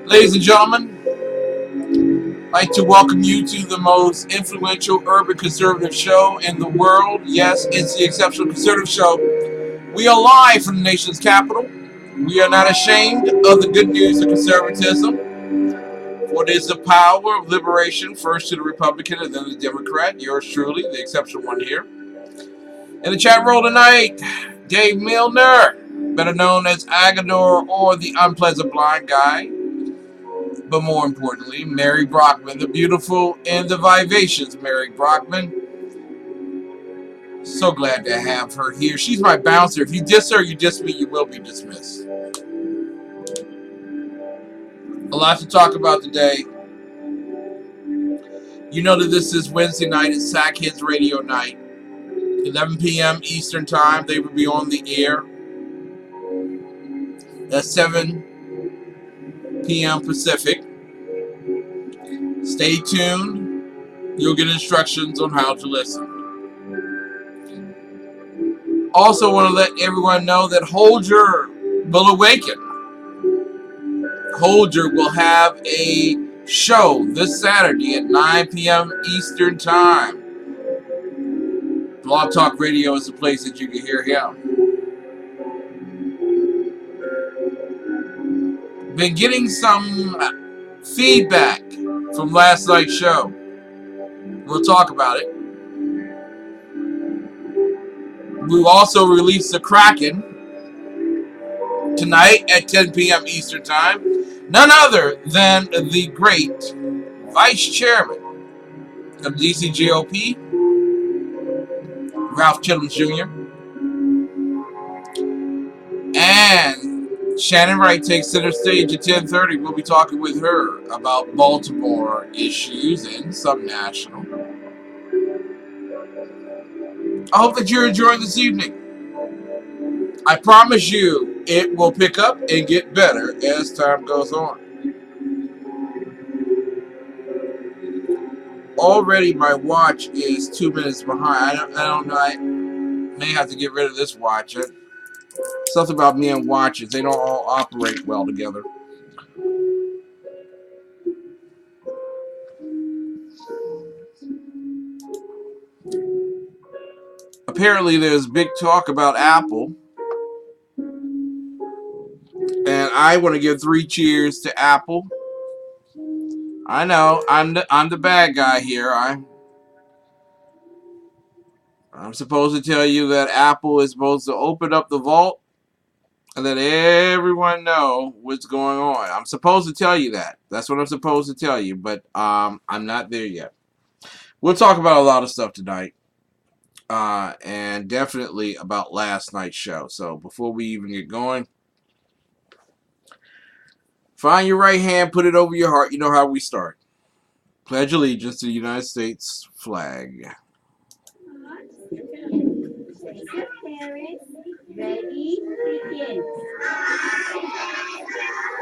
Ladies and gentlemen, I'd like to welcome you to the most influential urban conservative show in the world. Yes, it's the Exceptional Conservative Show. We are live from the nation's capital. We are not ashamed of the good news of conservatism, for it is the power of liberation, first to the Republican and then the Democrat. Yours truly, the exceptional one here. In the chat roll tonight, Dave Milner, better known as Agador or the Unpleasant Blind Guy. But more importantly, Mary Brockman, the beautiful and the vivacious Mary Brockman. So glad to have her here. She's my bouncer. If you diss her, you diss me, you will be dismissed. A lot to talk about today. You know that this is Wednesday night at Sack Kids Radio Night. 11 p.m. Eastern Time. They will be on the air at 7 p.m. Pacific. Stay tuned. You'll get instructions on how to listen. Also want to let everyone know that Holger will awaken. Holger will have a show this Saturday at 9 p.m. Eastern Time. Blog Talk Radio is the place that you can hear him. Been getting some feedback from last night's show. We'll talk about it. We've also released the Kraken tonight at 10 p.m. Eastern Time. None other than the great Vice Chairman of DC GOP, Ralph Chittams Jr. And Shannon Wright takes center stage at 10:30. We'll be talking with her about Baltimore issues and some national. I hope that you're enjoying this evening. I promise you it will pick up and get better as time goes on. Already my watch is 2 minutes behind. I don't know. I may have to get rid of this watch. Something about me and watches. They don't all operate well together. Apparently there's big talk about Apple. And I want to give 3 cheers to Apple. I know, I'm the bad guy here. I'm supposed to tell you that Apple is supposed to open up the vault and let everyone know what's going on. I'm supposed to tell you that. That's what I'm supposed to tell you, but I'm not there yet. We'll talk about a lot of stuff tonight. And definitely about last night's show. So before we even get going, find your right hand, put it over your heart. You know how we start. Pledge allegiance to the United States flag. Ready, begin. I pledge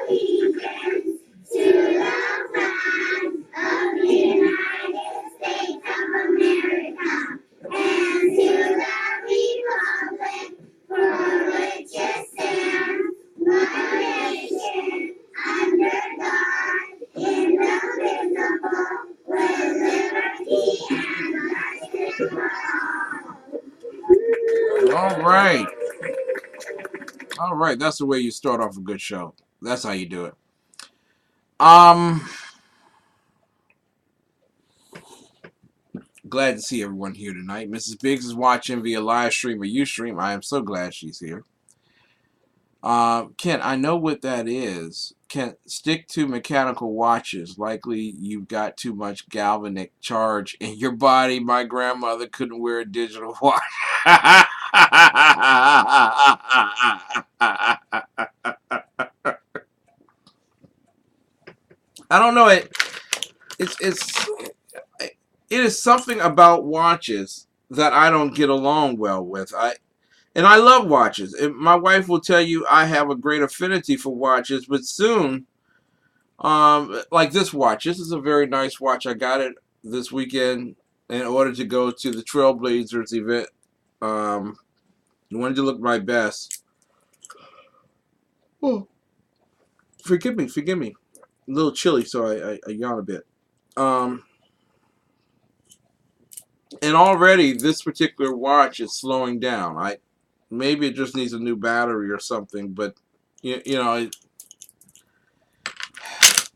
allegiance to the flag of the United States of America and to the republic for which it stands, one nation, under God, indivisible, with liberty and justice for all. All right. All right. That's the way you start off a good show. That's how you do it. Glad to see everyone here tonight. Mrs. Biggs is watching via live stream or Ustream. I am so glad she's here. Ken, I know what that is. can stick to mechanical watches. Likely you've got too much galvanic charge in your body. My grandmother couldn't wear a digital watch. I don't know. It is something about watches that I don't get along well with. I love watches. My wife will tell you I have a great affinity for watches, but soon, like this watch. This is a very nice watch. I got it this weekend in order to go to the Trailblazers event. I wanted to look my best. Oh, forgive me. A little chilly, so I yawn a bit. And already this particular watch is slowing down. Maybe it just needs a new battery or something, but you know,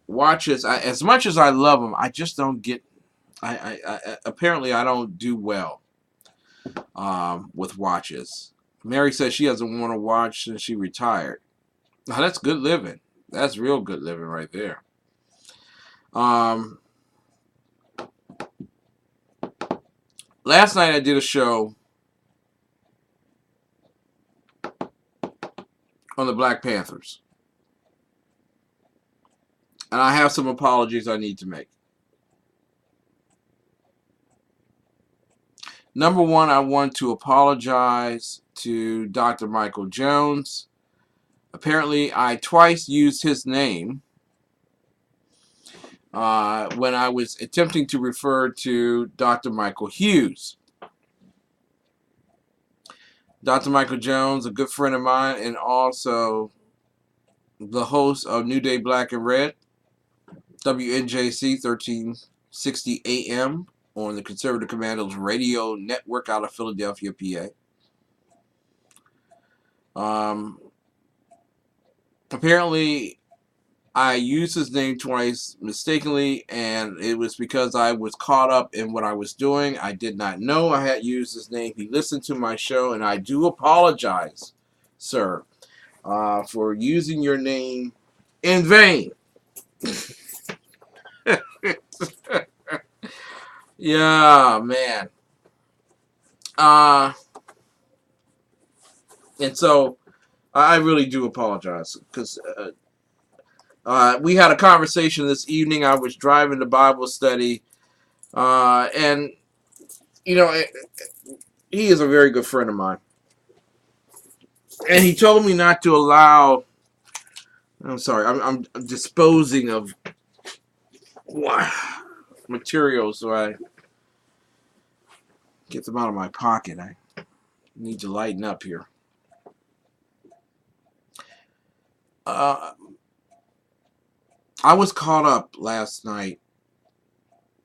watches. As much as I love them, I just don't get. Apparently I don't do well with watches. Mary says she hasn't worn a watch since she retired. Now that's good living. That's real good living right there. Last night I did a show on the Black Panthers. And I have some apologies I need to make. Number one, I want to apologize to Dr. Michael Jones. Apparently, I twice used his name when I was attempting to refer to Dr. Michael Hughes. Dr. Michael Jones, a good friend of mine, and also the host of New Day Black and Red, WNJC 1360 AM on the Conservative Commandos radio network out of Philadelphia, PA. Apparently, I used his name twice mistakenly, and it was because I was caught up in what I was doing. I did not know I had used his name. He listened to my show, and I do apologize, sir, for using your name in vain. Yeah, man. And so I really do apologize because we had a conversation this evening. I was driving to Bible study, and you know, he is a very good friend of mine, and he told me not to allow. I'm sorry, I'm disposing of materials, so I get them out of my pocket. I need to lighten up here. I was caught up last night,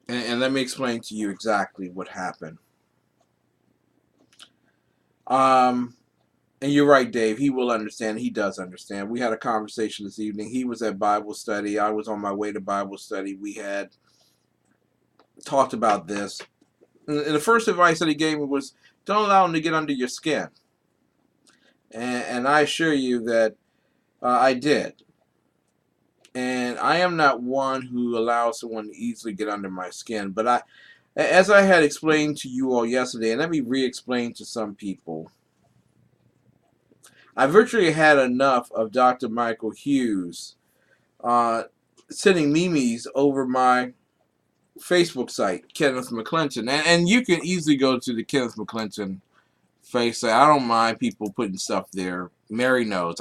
and let me explain to you exactly what happened. And you're right, Dave. He will understand. He does understand. We had a conversation this evening. He was at Bible study. I was on my way to Bible study. We had talked about this. And the first advice that he gave me was, don't allow him to get under your skin. And I assure you that I did. And I am not one who allows someone to easily get under my skin. But as I had explained to you all yesterday, and let me re-explain to some people, I virtually had enough of Dr. Michael Hughes sending memes over my Facebook site, Kenneth McClinton. And you can easily go to the Kenneth McClinton face site. I don't mind people putting stuff there. Mary knows.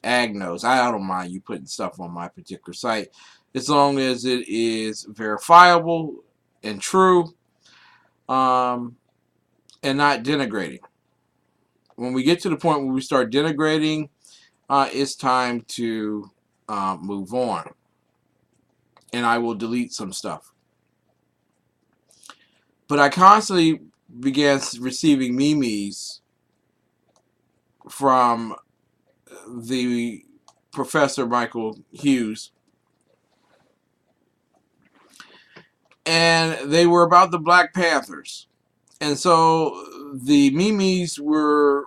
Ag knows. I don't mind you putting stuff on my particular site as long as it is verifiable and true and not denigrating. When we get to the point where we start denigrating, it's time to move on. And I will delete some stuff. But I constantly began receiving memes from the Professor Michael Hughes. And they were about the Black Panthers. And so the memes were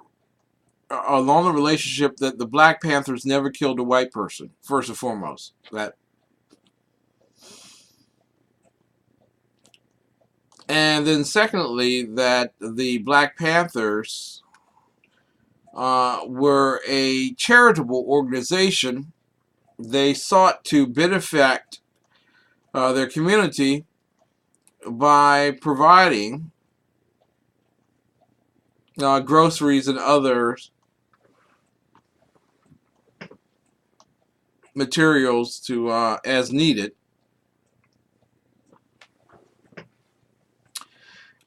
along the relationship that the Black Panthers never killed a white person, first and foremost. And then secondly, that the Black Panthers were a charitable organization. They sought to benefit their community by providing groceries and other materials to as needed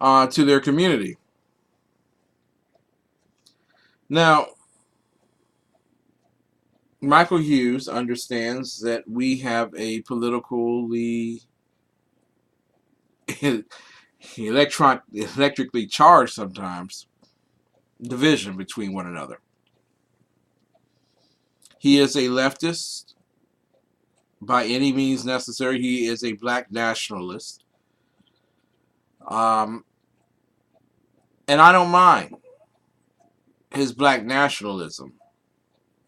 to their community. Now, Michael Hughes understands that we have a politically electrically charged sometimes division between one another. He is a leftist by any means necessary. He is a black nationalist. And I don't mind his black nationalism.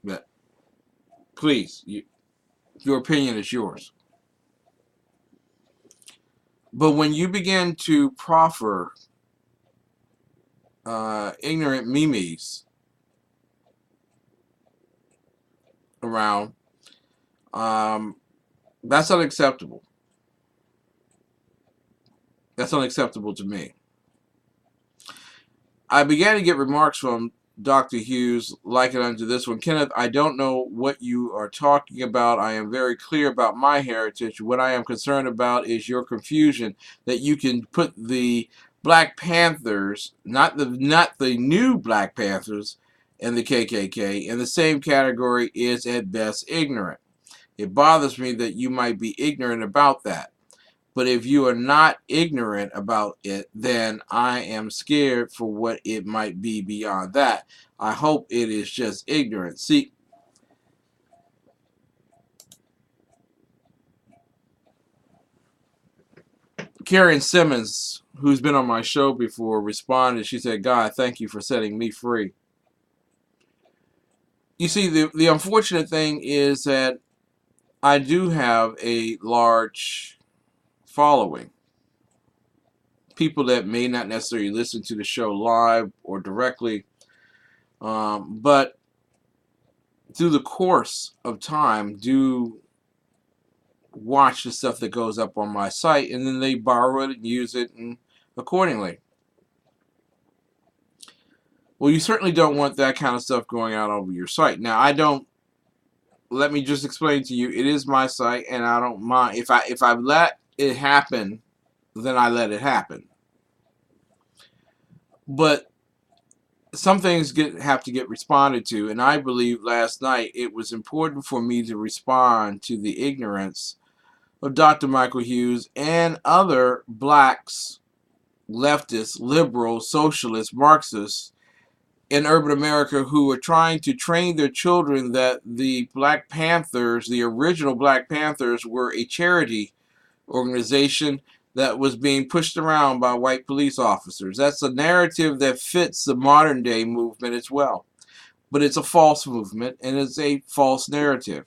But please, your opinion is yours. But when you begin to proffer ignorant memes around, that's unacceptable. That's unacceptable to me. I began to get remarks from Dr. Hughes like it unto this one. Kenneth, I don't know what you are talking about. I am very clear about my heritage. What I am concerned about is your confusion that you can put the Black Panthers, not the new Black Panthers and the KKK, in the same category is at best ignorant. It bothers me that you might be ignorant about that. But if you are not ignorant about it, then I am scared for what it might be beyond that. I hope it is just ignorance. See, Karen Simmons, who's been on my show before, responded. She said, God, thank you for setting me free. You see, the unfortunate thing is that I do have a large following. People that may not necessarily listen to the show live or directly, but through the course of time do watch the stuff that goes up on my site, and then they borrow it and use it and accordingly. Well, you certainly don't want that kind of stuff going out over your site. Now, I don't. Let me just explain to you. It is my site, and I don't mind if I let it happen, then I let it happen. But some things have to get responded to, and I believe last night it was important for me to respond to the ignorance of Dr. Michael Hughes and other blacks, leftists, liberals, socialists, Marxists in urban America who are trying to train their children that the Black Panthers, the original Black Panthers, were a charity organization that was being pushed around by white police officers. That's a narrative that fits the modern day movement as well. But it's a false movement, and it's a false narrative.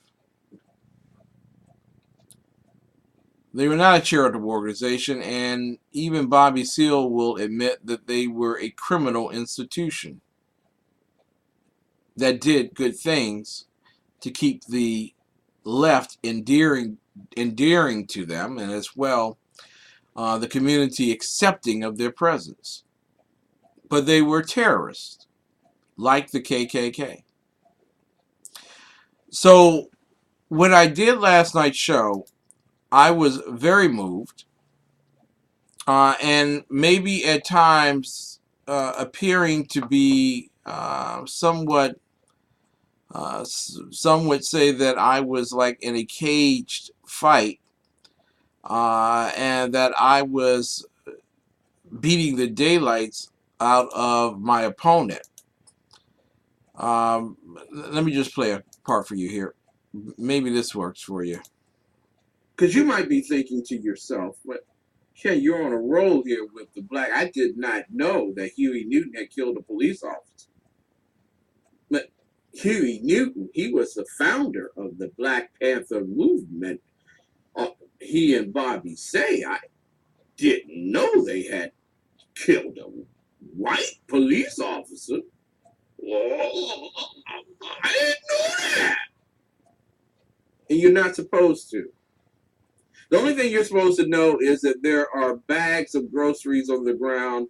They were not a charitable organization, and even Bobby Seale will admit that they were a criminal institution that did good things to keep the left endearing to them, and as well the community accepting of their presence. But they were terrorists, like the KKK. So when I did last night's show, I was very moved, and maybe at times appearing to be somewhat, some would say that I was like in a caged fight, and that I was beating the daylights out of my opponent. Let me just play a part for you here. Maybe this works for you. Because you might be thinking to yourself, but yeah, you're on a roll here with the black. I did not know that Huey Newton had killed a police officer. Huey Newton, he was the founder of the Black Panther movement. He and Bobby say, I didn't know they had killed a white police officer. Oh, I didn't know that. And you're not supposed to. The only thing you're supposed to know is that there are bags of groceries on the ground,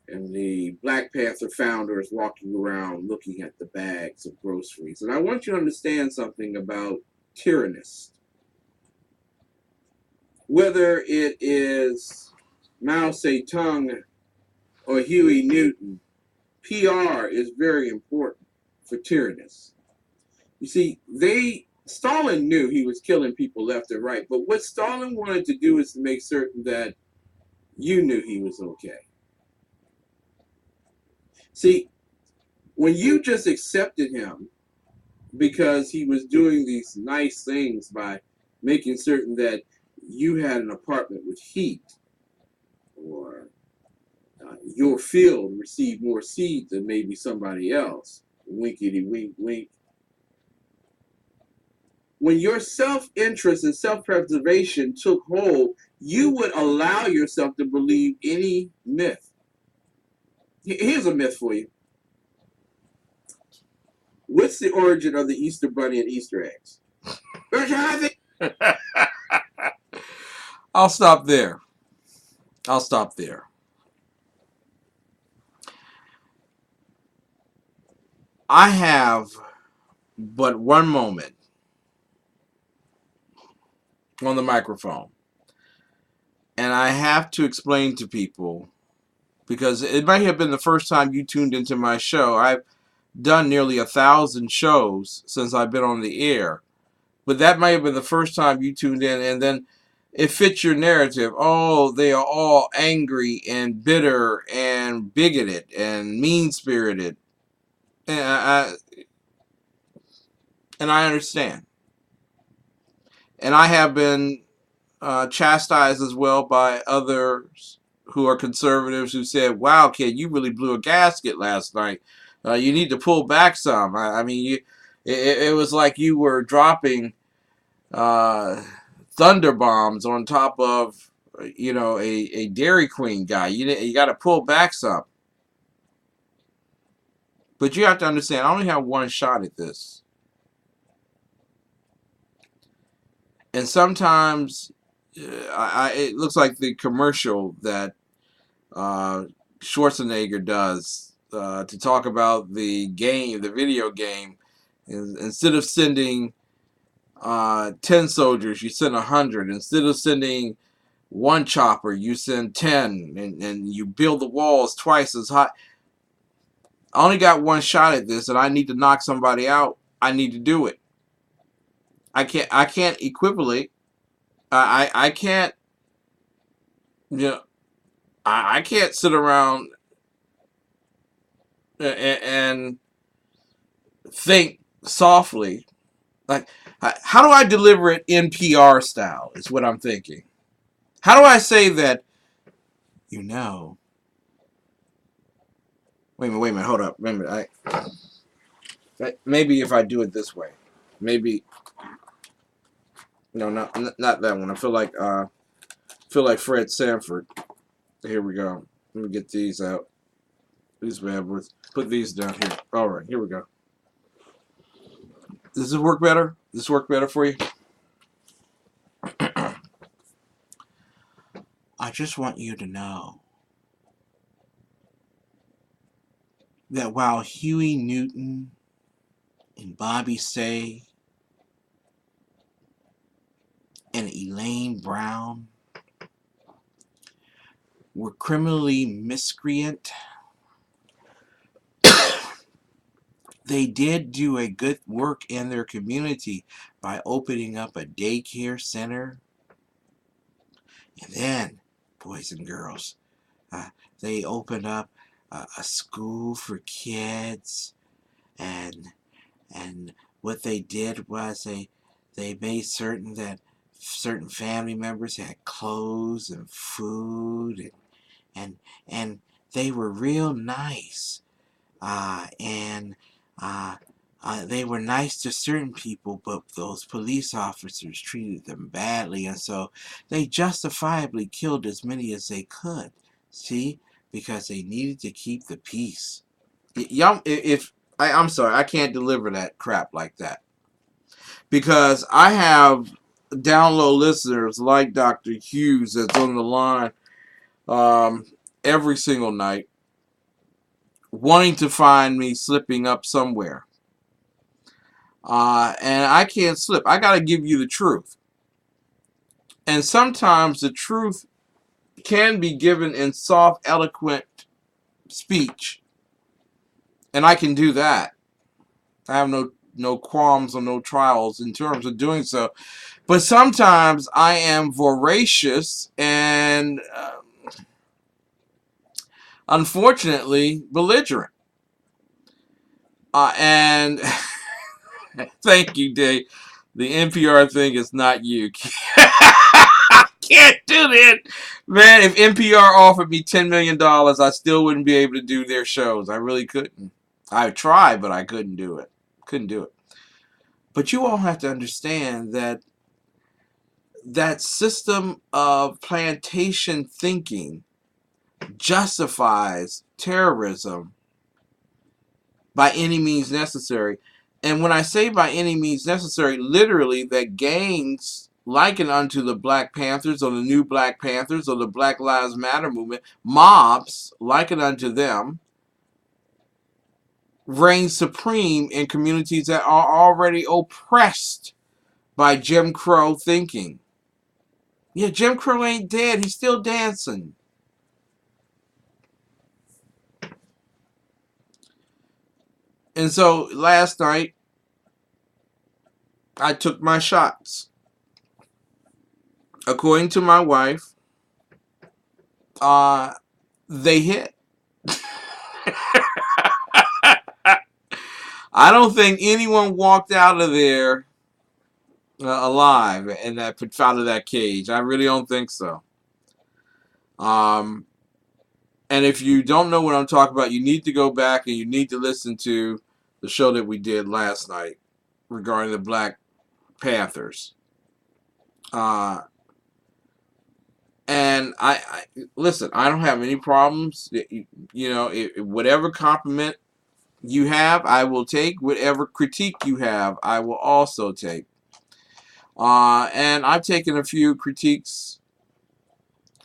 and the Black Panther founder is walking around looking at the bags of groceries. And I want you to understand something about tyrannists. Whether it is Mao Zedong or Huey Newton, PR is very important for tyrannists. You see, Stalin knew he was killing people left and right, but what Stalin wanted to do is to make certain that you knew he was okay. See, when you just accepted him because he was doing these nice things by making certain that you had an apartment with heat, or your field received more seed than maybe somebody else, winkety wink wink. When your self-interest and self-preservation took hold, you would allow yourself to believe any myth. Here's a myth for you. What's the origin of the Easter Bunny and Easter eggs? I'll stop there. I have but one moment on the microphone, and I have to explain to people, because it might have been the first time you tuned into my show. I've done nearly 1,000 shows since I've been on the air, but that might have been the first time you tuned in, and then it fits your narrative. Oh, they are all angry and bitter and bigoted and mean-spirited. And I understand. And I have been chastised as well by others who are conservatives who said, wow, kid, you really blew a gasket last night. You need to pull back some. I mean, it was like you were dropping thunder bombs on top of, a Dairy Queen guy. You got to pull back some. But you have to understand, I only have one shot at this. And sometimes it looks like the commercial that Schwarzenegger does to talk about the video game. Instead of sending 10 soldiers, you send 100. Instead of sending one chopper, you send 10, and you build the walls twice as high. I only got one shot at this, and I need to knock somebody out. I need to do it. I can't equivalent. I can't. I can't sit around and think softly. Like, how do I deliver it NPR style is what I'm thinking. How do I say that, wait a minute, hold up. Wait a minute. Maybe if I do it this way. Maybe, no, not that one. I feel like Fred Sanford. Here we go. Let me get these out. These bad boys. Put these down here. All right, here we go. Does this work better? Does this work better for you? I just want you to know that while Huey Newton and Bobby Say and Elaine Brown were criminally miscreant, they did do a good work in their community by opening up a daycare center. And then, boys and girls, they opened up a school for kids, and what they did was they made certain that certain family members had clothes and food, and they were real nice. and they were nice to certain people, but those police officers treated them badly, and so they justifiably killed as many as they could. See, because they needed to keep the peace. Y'all, I'm sorry, I can't deliver that crap like that, because I have down low listeners like Dr. Hughes that's on the line every single night, wanting to find me slipping up somewhere. And I can't slip. I got to give you the truth. And sometimes the truth can be given in soft, eloquent speech. And I can do that. I have no qualms or no trials in terms of doing so. But sometimes I am voracious and, unfortunately, belligerent. And thank you, Dave. The NPR thing is not you. Can't do that. Man, if NPR offered me $10 million, I still wouldn't be able to do their shows. I really couldn't. I tried, but I couldn't do it. Couldn't do it. But you all have to understand that that system of plantation thinking justifies terrorism by any means necessary. And when I say by any means necessary, literally that gangs likened unto the Black Panthers or the new Black Panthers or the Black Lives Matter movement, mobs likened unto them, reign supreme in communities that are already oppressed by Jim Crow thinking. Yeah, Jim Crow ain't dead. He's still dancing. And so last night, I took my shots. According to my wife, they hit. I don't think anyone walked out of there alive and that out of that cage. I really don't think so. And if you don't know what I'm talking about, you need to go back and you need to listen to the show that we did last night regarding the Black Panthers. And I listen, I don't have any problems. Whatever compliment you have, I will take. Whatever critique you have, I will also take. And I've taken a few critiques.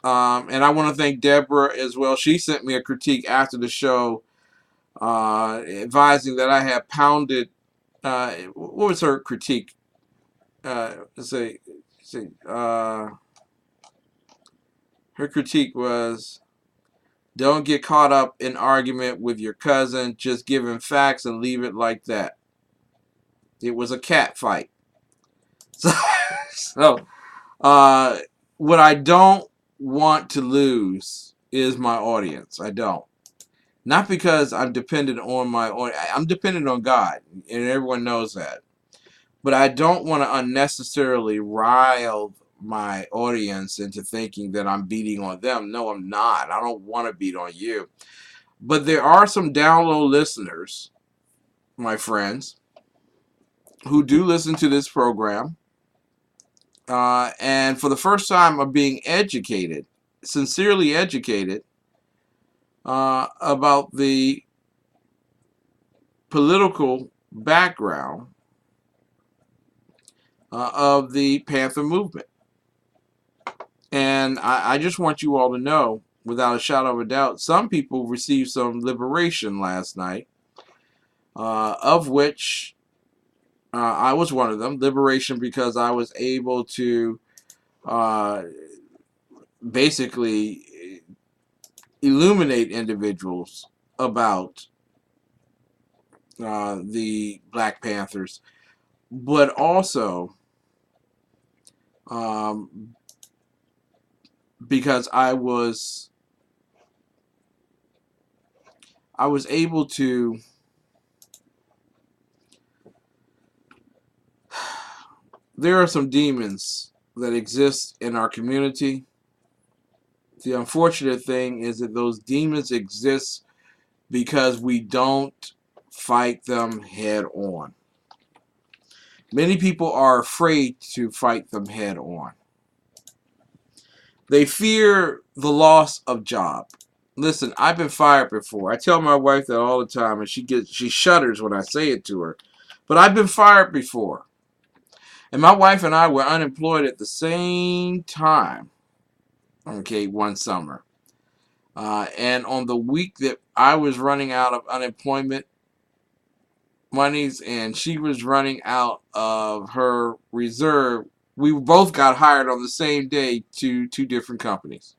And I want to thank Deborah as well. She sent me a critique after the show, advising that I have pounded. What was her critique? Her critique was, don't get caught up in argument with your cousin. Just give him facts and leave it like that. It was a cat fight. So what I don't want to lose is my audience. I don't. Not because I'm dependent on my audience. I'm dependent on God, and everyone knows that. But I don't want to unnecessarily rile my audience into thinking that I'm beating on them. No, I'm not. I don't want to beat on you. But there are some down low listeners, my friends, who do listen to this program. And for the first time are being educated, sincerely educated, about the political background of the Panther movement. And I just want you all to know, without a shadow of a doubt, some people received some liberation last night, of which I was one of them. Liberation because I was able to basically illuminate individuals about the Black Panthers, but also because I was able to there are some demons that exist in our community. The unfortunate thing is that those demons exist because we don't fight them head on. Many people are afraid to fight them head on. They fear the loss of job. Listen, I've been fired before. I tell my wife that all the time, and she shudders when I say it to her. But I've been fired before. And my wife and I were unemployed at the same time, okay, one summer. And on the week that I was running out of unemployment monies and she was running out of her reserve, we both got hired on the same day to two different companies.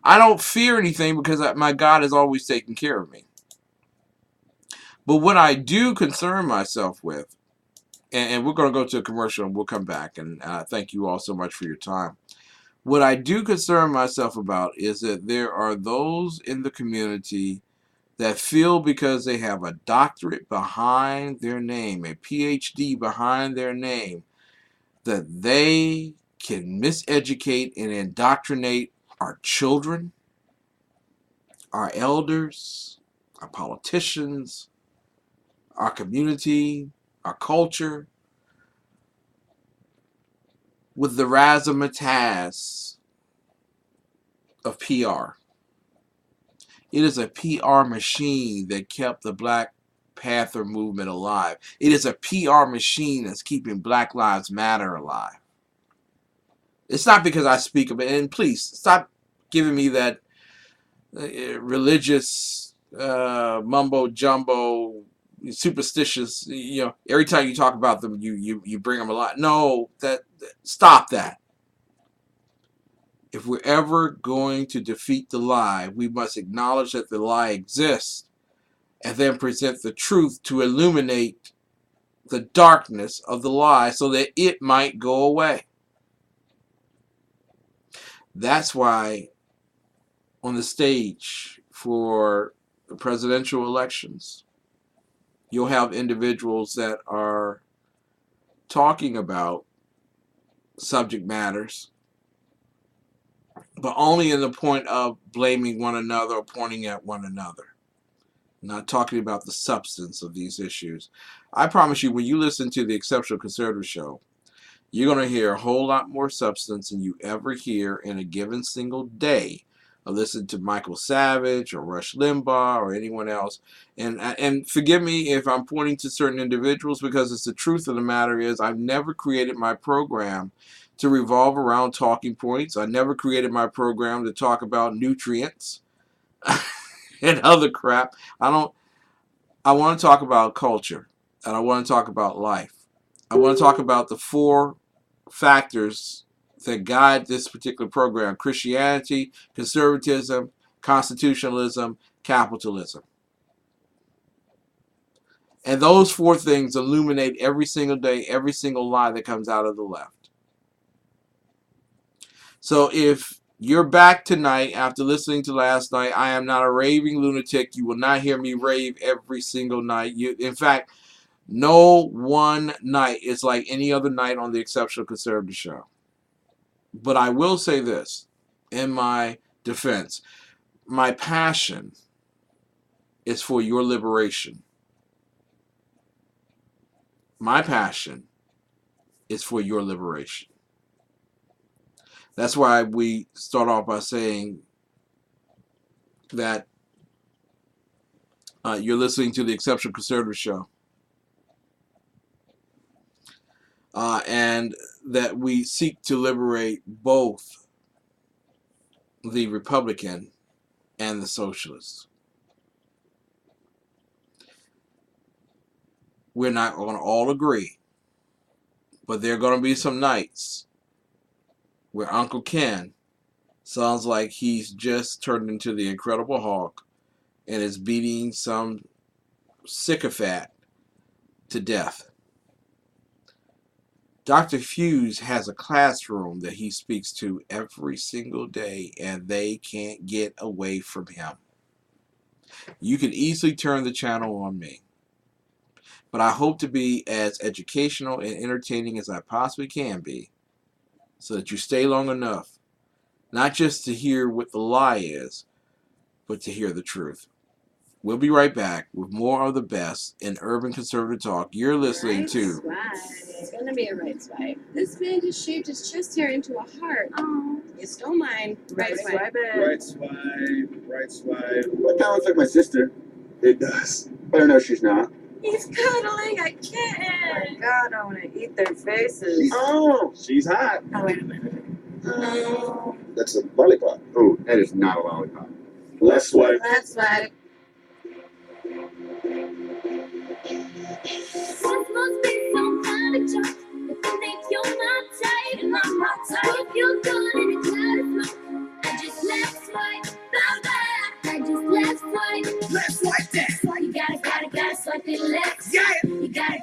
I don't fear anything because my God is always taking care of me. But what I do concern myself with, and we're going to go to a commercial and we'll come back, and thank you all so much for your time. What I do concern myself about is that there are those in the community that feel because they have a doctorate behind their name, a PhD behind their name, that they can miseducate and indoctrinate our children, our elders, our politicians, our community, our culture, with the razzmatazz of PR. It is a PR machine that kept the Black Panther movement alive. It is a PR machine that's keeping Black Lives Matter alive. It's not because I speak of it, and please stop giving me that religious mumbo jumbo, superstitious. Every time you talk about them, you bring them a lot. No, stop that. If we're ever going to defeat the lie, we must acknowledge that the lie exists and then present the truth to illuminate the darkness of the lie so that it might go away. That's why on the stage for the presidential elections, you'll have individuals that are talking about subject matters, but only in the point of blaming one another or pointing at one another. Not talking about the substance of these issues. I promise you, when you listen to the Exceptional Conservative Show, you're going to hear a whole lot more substance than you ever hear in a given single day of listening to Michael Savage or Rush Limbaugh or anyone else. And forgive me if I'm pointing to certain individuals, because it's the truth of the matter is I've never created my program to revolve around talking points. I never created my program to talk about nutrients and other crap. I want to talk about culture, and I want to talk about life. I want to talk about the four factors that guide this particular program: Christianity, conservatism, constitutionalism, capitalism. And those four things illuminate every single day, every single lie that comes out of the left. So if you're back tonight after listening to last night, I am not a raving lunatic. You will not hear me rave every single night. In fact, no one night is like any other night on the Exceptional Conservative Show. But I will say this in my defense. My passion is for your liberation. My passion is for your liberation. That's why we start off by saying that you're listening to the Exceptional Conservative Show. And that we seek to liberate both the Republican and the socialist. We're not going to all agree, but there are going to be some nights where Uncle Ken sounds like he's just turned into the Incredible Hulk and is beating some sycophant to death. Dr. Hughes has a classroom that he speaks to every single day, and they can't get away from him. You can easily turn the channel on me. But I hope to be as educational and entertaining as I possibly can be, so that you stay long enough, not just to hear what the lie is, but to hear the truth. We'll be right back with more of the best in urban conservative talk. You're listening to... It's gonna be a right swipe. This man just shaved his chest hair into a heart. Oh, you stole mine. Right swipe. Right swipe. Right swipe. That kind of looks like my sister. It does. But I know she's not. He's cuddling a kitten. God, I want to eat their faces. She's hot. Oh, wait a minute. Oh. That's a lollipop. Oh, that is not a lollipop. Left swipe. Left swipe. This must be some kind of joke. If you think you're my type, and I'm not type. If you're good and it's not a smoke, I just left swipe. Bye-bye. I just left swipe. Left swipe that. You gotta swipe it left. Yeah. You gotta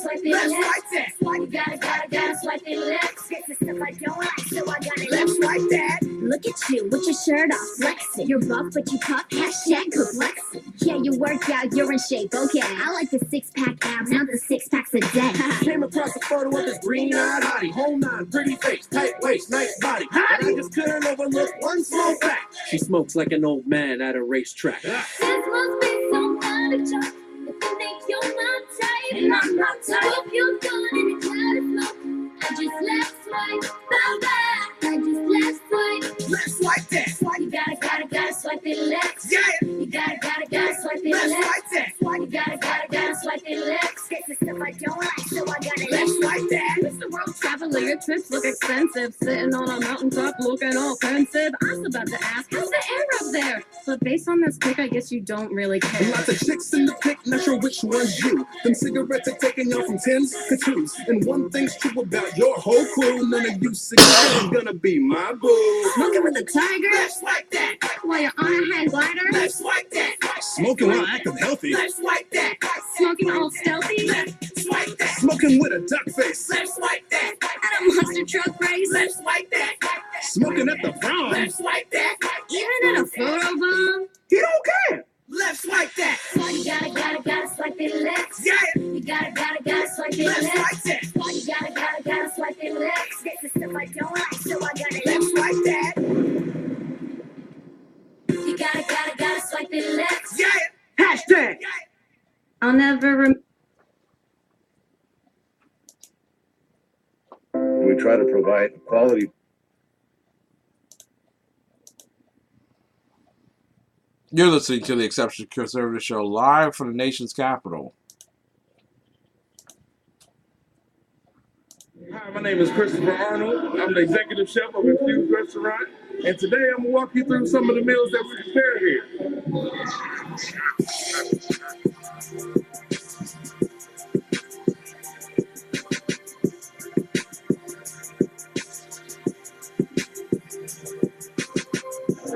swipe it Left left. swipe that. You gotta swipe it left. This is stuff I don't like, so I gotta Left swipe that. Look at you with your shirt off, flexing. You're buff, but you puff, hashtag complexing. Yeah, you work out, you're in shape, okay. I like the six-pack abs, not the six-packs a day. Came across a photo of this green-eyed hottie. Whole nine, pretty face, tight waist, nice body. But I just couldn't overlook one small fact. She smokes like an old man at a racetrack. This must be some kind of joke. If you think you're my type, and I'm not type. If you're good and it's not a smoke, I just left swipe. Bye-bye. I just left swipe. Left swipe that. You gotta swipe it left. Yeah. You gotta swipe it Left left. swipe that. You gotta swipe it left. This is stuff I don't like, so I gotta Left swipe that. Mr. World Traveler, your trips look expensive. Sitting on a mountaintop looking all offensive. I was about to ask, how's the air up there? But based on this pic, I guess you don't really care. Lots of chicks in the pic, not sure which one's you. Them cigarettes are taking you from 10s to 2s. And one thing's true about your whole crew, none of you cigars is gonna be my boo. Smoking with a tiger? Left swipe that. While you're on a hang glider? Left swipe that. Smoking while acting healthy. Left swipe that. Smoking all stealthy? Left swipe that. Smoking with a duck face. Left swipe that. At a monster truck race? Left swipe that. Smoking at the prom. Left swipe that. Even at a photo bomb? He don't care. Left swipe that. You gotta swipe it left. Yeah. You gotta swipe it Left left. swipe that. You gotta swipe it left. This is stuff I don't like, so I gotta Left swipe that. You gotta swipe it left. Yeah. Hashtag. I'll never We try to provide quality. You're listening to the Exceptional Conservative Show live from the nation's capital. Hi, my name is Christopher Arnold. I'm the executive chef of Infused Restaurant, and today I'm gonna walk you through some of the meals that we prepare here.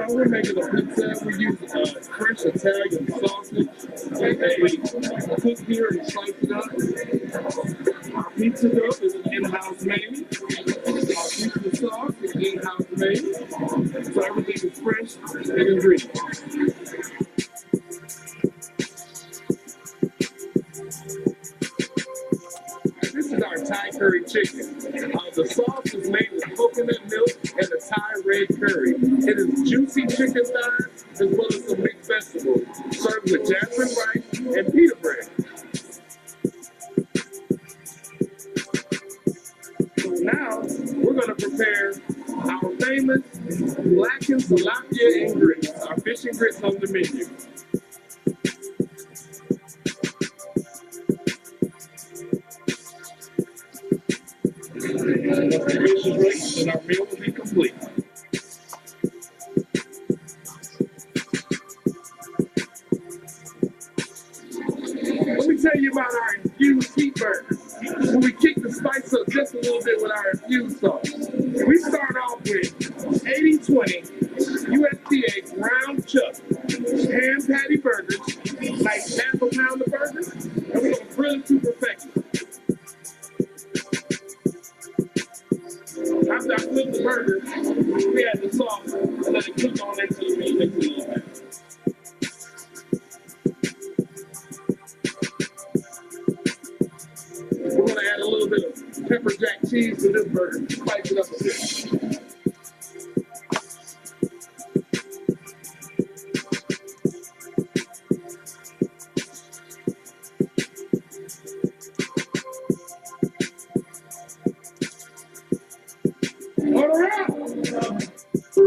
We're making a pizza. We use fresh Italian sausage that we cook here and slice it up. Our pizza dough is an in-house made. Our pizza sauce is in-house made. So everything is fresh and ingredient. This is our Thai curry chicken. The sauce is made with coconut milk and a Thai red curry. It is juicy chicken thighs as well as some mixed vegetables, served with jasmine rice and pita bread. So now we're going to prepare our famous blackened tilapia and grits, our fish and grits on the menu. And our meal will be complete. Let me tell you about our infused heat burger. When we kick the spice up just a little bit with our infused sauce. We start off with 80-20 USDA ground chuck ham patty burgers, like half a pound of burgers, and we're gonna grill it to perfection. After I flip the burger, we add the sauce and let it cook on into the meat next to the We're going to add a little bit of pepper jack cheese to this burger, spice it up a bit.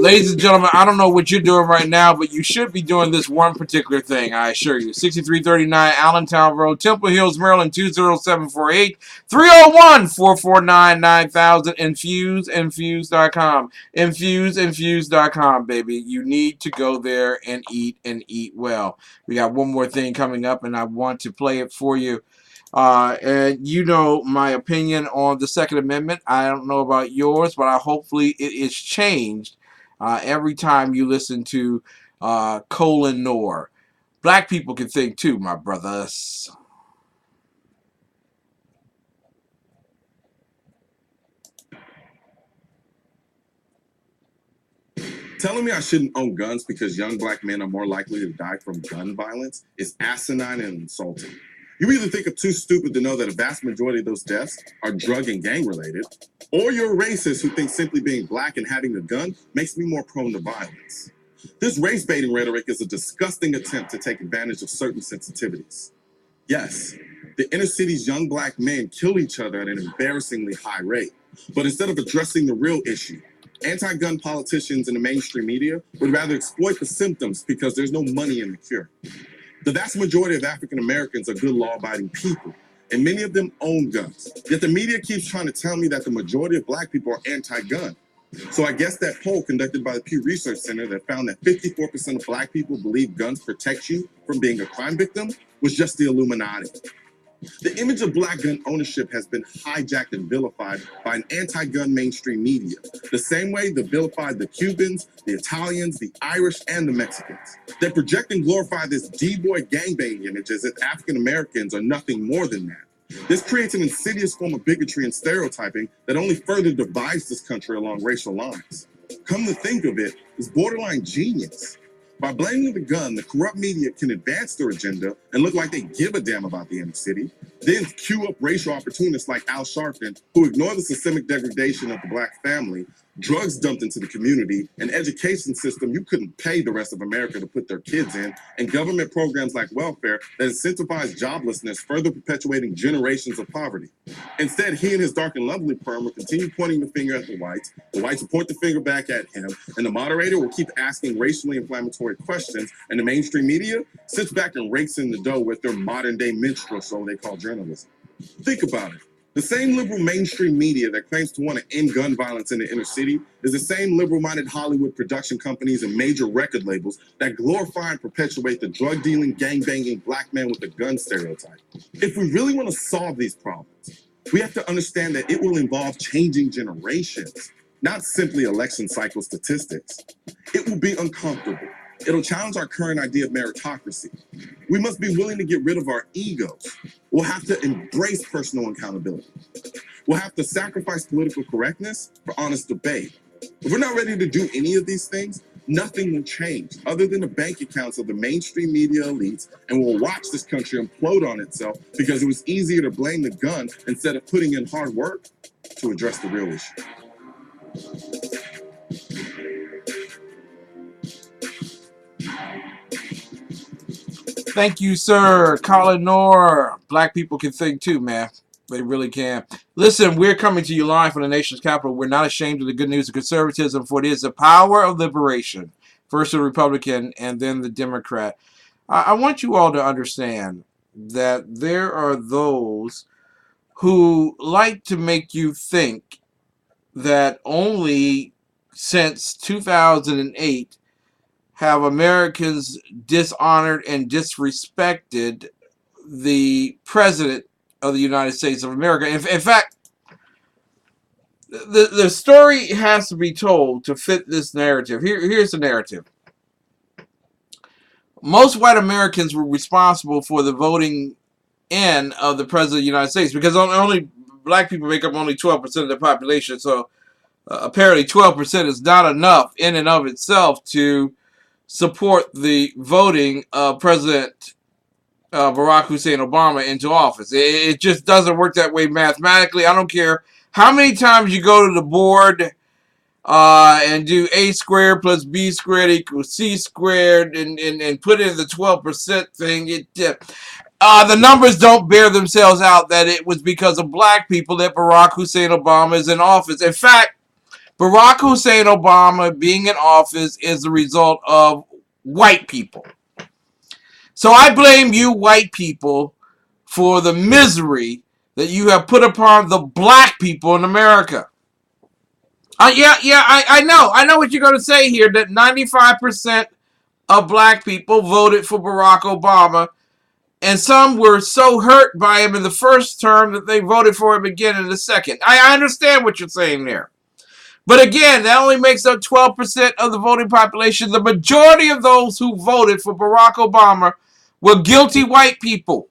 Ladies and gentlemen, I don't know what you're doing right now, but you should be doing this one particular thing, I assure you. 6339 Allentown Road, Temple Hills, Maryland, 20748, 301-449-9000, infuse.com. Infuse.com, baby. You need to go there and eat well. We got one more thing coming up, and I want to play it for you. And you know my opinion on the Second Amendment. I don't know about yours, but hopefully it is changed every time you listen to Colin Noor. Black people can think too, my brothers. Telling me I shouldn't own guns because young black men are more likely to die from gun violence is asinine and insulting. You either think I'm too stupid to know that a vast majority of those deaths are drug and gang related, or you're a racist who thinks simply being black and having a gun makes me more prone to violence. This race baiting rhetoric is a disgusting attempt to take advantage of certain sensitivities. Yes, the inner city's young black men kill each other at an embarrassingly high rate, but instead of addressing the real issue, anti-gun politicians in the mainstream media would rather exploit the symptoms because there's no money in the cure. The vast majority of African Americans are good law-abiding people, and many of them own guns. Yet the media keeps trying to tell me that the majority of black people are anti-gun. So I guess that poll conducted by the Pew Research Center that found that 54% of black people believe guns protect you from being a crime victim was just the Illuminati. The image of black gun ownership has been hijacked and vilified by an anti-gun mainstream media, the same way they vilified the Cubans, the Italians, the Irish, and the Mexicans. They project and glorify this D-boy gangbang image as if African Americans are nothing more than that. This creates an insidious form of bigotry and stereotyping that only further divides this country along racial lines. Come to think of it, it's borderline genius. By blaming the gun, the corrupt media can advance their agenda and look like they give a damn about the inner city, then cue up racial opportunists like Al Sharpton who ignore the systemic degradation of the black family, drugs dumped into the community, an education system you couldn't pay the rest of America to put their kids in, and government programs like welfare that incentivize joblessness, further perpetuating generations of poverty. Instead, he and his dark and lovely firm will continue pointing the finger at the whites will point the finger back at him, and the moderator will keep asking racially inflammatory questions, and the mainstream media sits back and rakes in the dough with their modern-day minstrel show they call journalism. Think about it. The same liberal mainstream media that claims to want to end gun violence in the inner city is the same liberal-minded Hollywood production companies and major record labels that glorify and perpetuate the drug-dealing, gang-banging black man with a gun stereotype. If we really want to solve these problems, we have to understand that it will involve changing generations, not simply election cycle statistics. It will be uncomfortable. It'll challenge our current idea of meritocracy. We must be willing to get rid of our egos. We'll have to embrace personal accountability. We'll have to sacrifice political correctness for honest debate. If we're not ready to do any of these things, nothing will change other than the bank accounts of the mainstream media elites, and we'll watch this country implode on itself because it was easier to blame the gun instead of putting in hard work to address the real issue. Thank you, sir. Colin Noor. Black people can think too, man. They really can. Listen, we're coming to you live from the nation's capital. We're not ashamed of the good news of conservatism, for it is the power of liberation. First the Republican and then the Democrat. I want you all to understand that there are those who like to make you think that only since 2008 have Americans dishonored and disrespected the President of the United States of America. In fact, the story has to be told to fit this narrative. Here's the narrative. Most white Americans were responsible for the voting in of the President of the United States because only black people make up only 12% of the population. So apparently 12% is not enough in and of itself to support the voting of President Barack Hussein Obama into office. It just doesn't work that way mathematically. I don't care how many times you go to the board and do A squared plus B squared equals C squared and put in the 12% thing. The numbers don't bear themselves out that it was because of black people that Barack Hussein Obama is in office. In fact, Barack Hussein Obama being in office is the result of white people. So I blame you white people for the misery that you have put upon the black people in America. I know. I know what you're going to say here, that 95% of black people voted for Barack Obama, and some were so hurt by him in the first term that they voted for him again in the second. I understand what you're saying there. But again, that only makes up 12% of the voting population. The majority of those who voted for Barack Obama were guilty white people.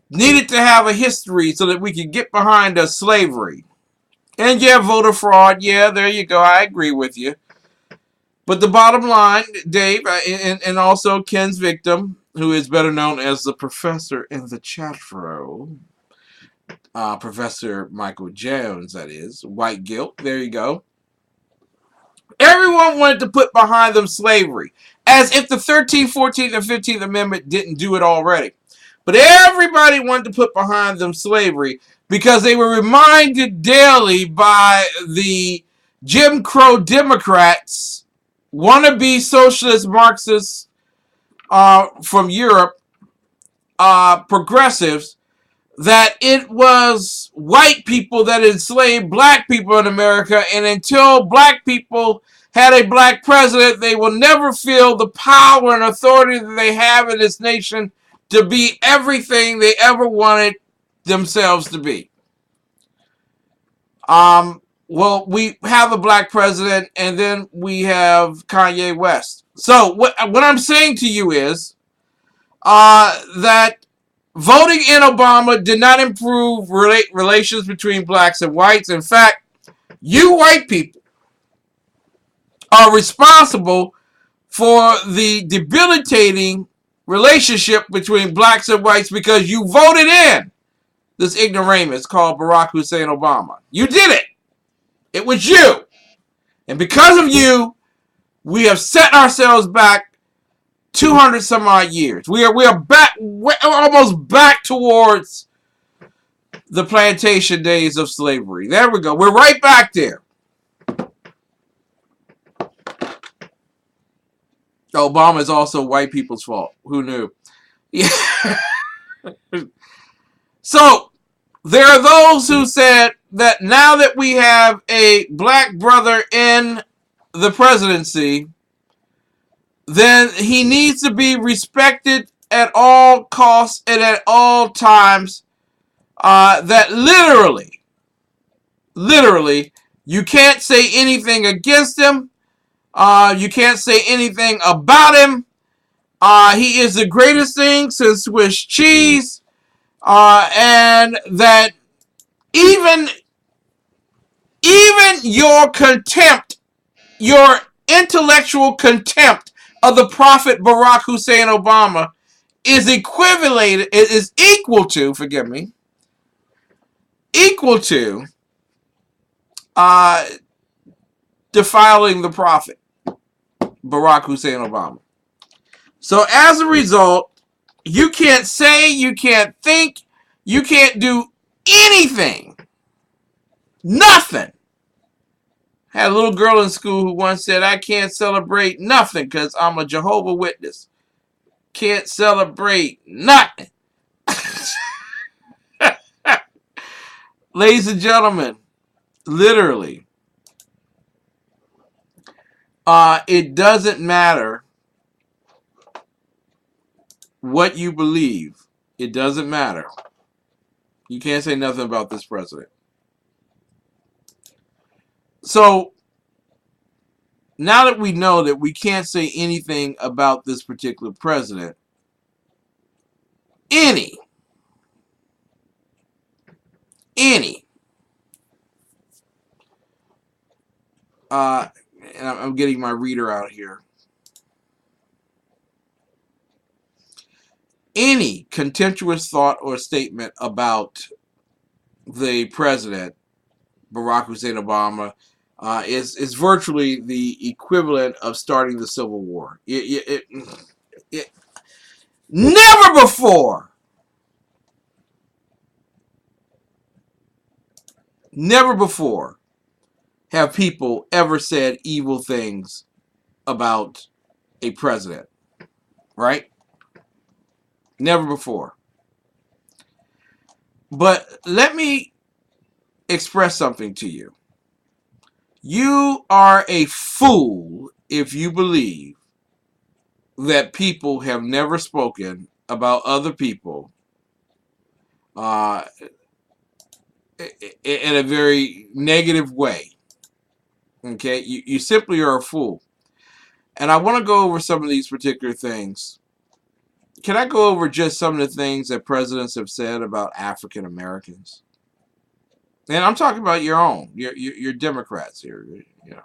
Needed to have a history so that we could get behind slavery. And yeah, voter fraud. Yeah, there you go. I agree with you. But the bottom line, Dave, and also Ken's victim, who is better known as the professor in the chat room, Professor Michael Jones, that is, white guilt. There you go. Everyone wanted to put behind them slavery, as if the 13th, 14th, and 15th Amendment didn't do it already. But everybody wanted to put behind them slavery because they were reminded daily by the Jim Crow Democrats, wannabe socialist Marxists from Europe, progressives, that it was white people that enslaved black people in America, and until black people had a black president, they will never feel the power and authority that they have in this nation to be everything they ever wanted themselves to be. Well, we have a black president, and then we have Kanye West. So what I'm saying to you is that voting in Obama did not improve relations between blacks and whites. In fact, you white people are responsible for the debilitating relationship between blacks and whites because you voted in this ignoramus called Barack Hussein Obama. You did it. It was you. And because of you, we have set ourselves back 200 some odd years. We are back, we're almost back towards the plantation days of slavery. There we go. We're right back there. Obama is also white people's fault. Who knew? Yeah. So there are those who said that now that we have a black brother in the presidency, then he needs to be respected at all costs and at all times. That literally, you can't say anything against him. You can't say anything about him. He is the greatest thing since Swiss cheese. And that even your contempt, your intellectual contempt of the prophet Barack Hussein Obama is equal to defiling the prophet Barack Hussein Obama. So as a result, you can't say, you can't think, you can't do anything. Nothing. Had a little girl in school who once said, I can't celebrate nothing because I'm a Jehovah's Witness. Can't celebrate nothing. Ladies and gentlemen, literally, it doesn't matter what you believe. It doesn't matter. You can't say nothing about this president. So now that we know that we can't say anything about this particular president, any, and I'm getting my reader out here. Any contemptuous thought or statement about the president, Barack Hussein Obama, is virtually the equivalent of starting the Civil War. Never before have people ever said evil things about a president, right? Never before. But let me express something to you. You are a fool if you believe that people have never spoken about other people in a very negative way. Okay? You simply are a fool. And I want to go over some of these particular things. Can I go over just some of the things that presidents have said about African Americans? And I'm talking about your own, your Democrats here, you know.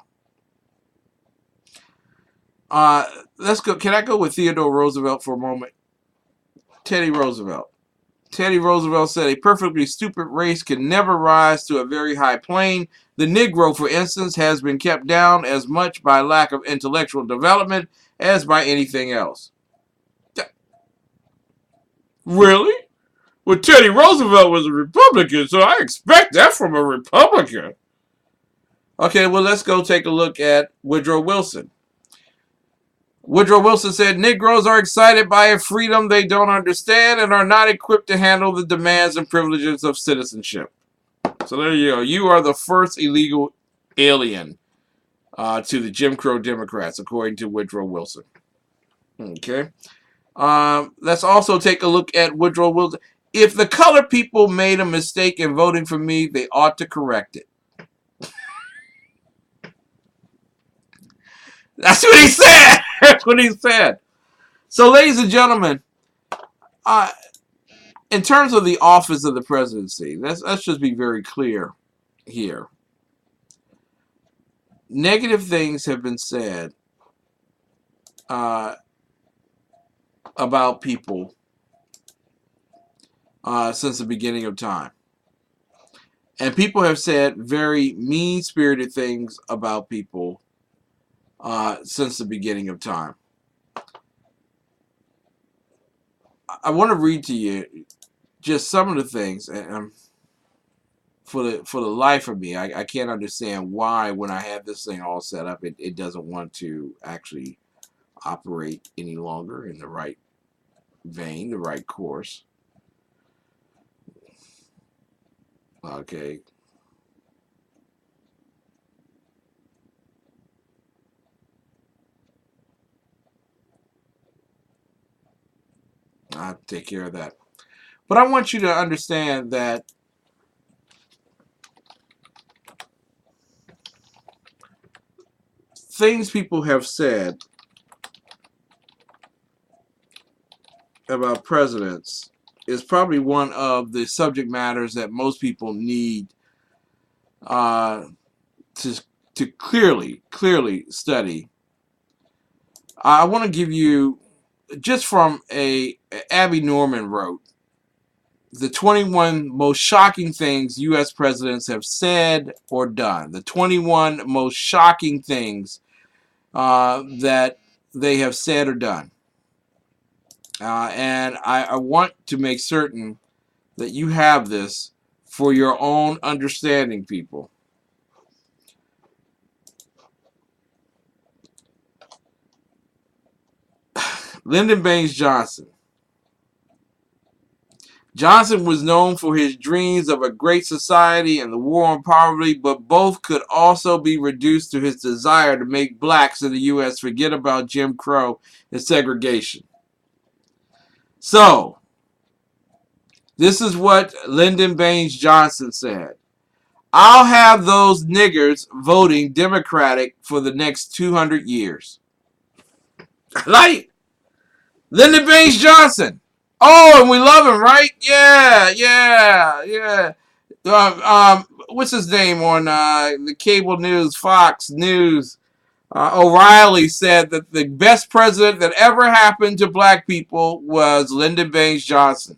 Let's go. Can I go with Theodore Roosevelt for a moment? Teddy Roosevelt. Teddy Roosevelt said a perfectly stupid race can never rise to a very high plane. The Negro, for instance, has been kept down as much by lack of intellectual development as by anything else. Really? Well, Teddy Roosevelt was a Republican, so I expect that from a Republican. Okay, well, let's go take a look at Woodrow Wilson. Woodrow Wilson said, Negroes are excited by a freedom they don't understand and are not equipped to handle the demands and privileges of citizenship. So there you go. You are the first illegal alien to the Jim Crow Democrats, according to Woodrow Wilson. Okay. Let's also take a look at Woodrow Wilson. If the colored people made a mistake in voting for me, they ought to correct it. That's what he said. That's what he said. So, ladies and gentlemen, in terms of the office of the presidency, let's just be very clear here. Negative things have been said about people since the beginning of time. And people have said very mean-spirited things about people since the beginning of time. I want to read to you just some of the things, and for the life of me, I can't understand why, when I have this thing all set up, it doesn't want to actually operate any longer in the right vein, the right course. Okay. I'll take care of that. But I want you to understand that things people have said about presidents is probably one of the subject matters that most people need to clearly study. I want to give you, just from Abby Norman wrote, the 21 most shocking things U.S. presidents have said or done. The 21 most shocking things that they have said or done. And I want to make certain that you have this for your own understanding, people. Lyndon Baines Johnson. Johnson was known for his dreams of a great society and the war on poverty, but both could also be reduced to his desire to make blacks in the U.S. forget about Jim Crow and segregation. So, this is what Lyndon Baines Johnson said. I'll have those niggers voting Democratic for the next 200 years. Like Lyndon Baines Johnson. Oh, and we love him, right? Yeah. What's his name on the cable news, Fox News? O'Reilly said that the best president that ever happened to black people was Lyndon Baines Johnson.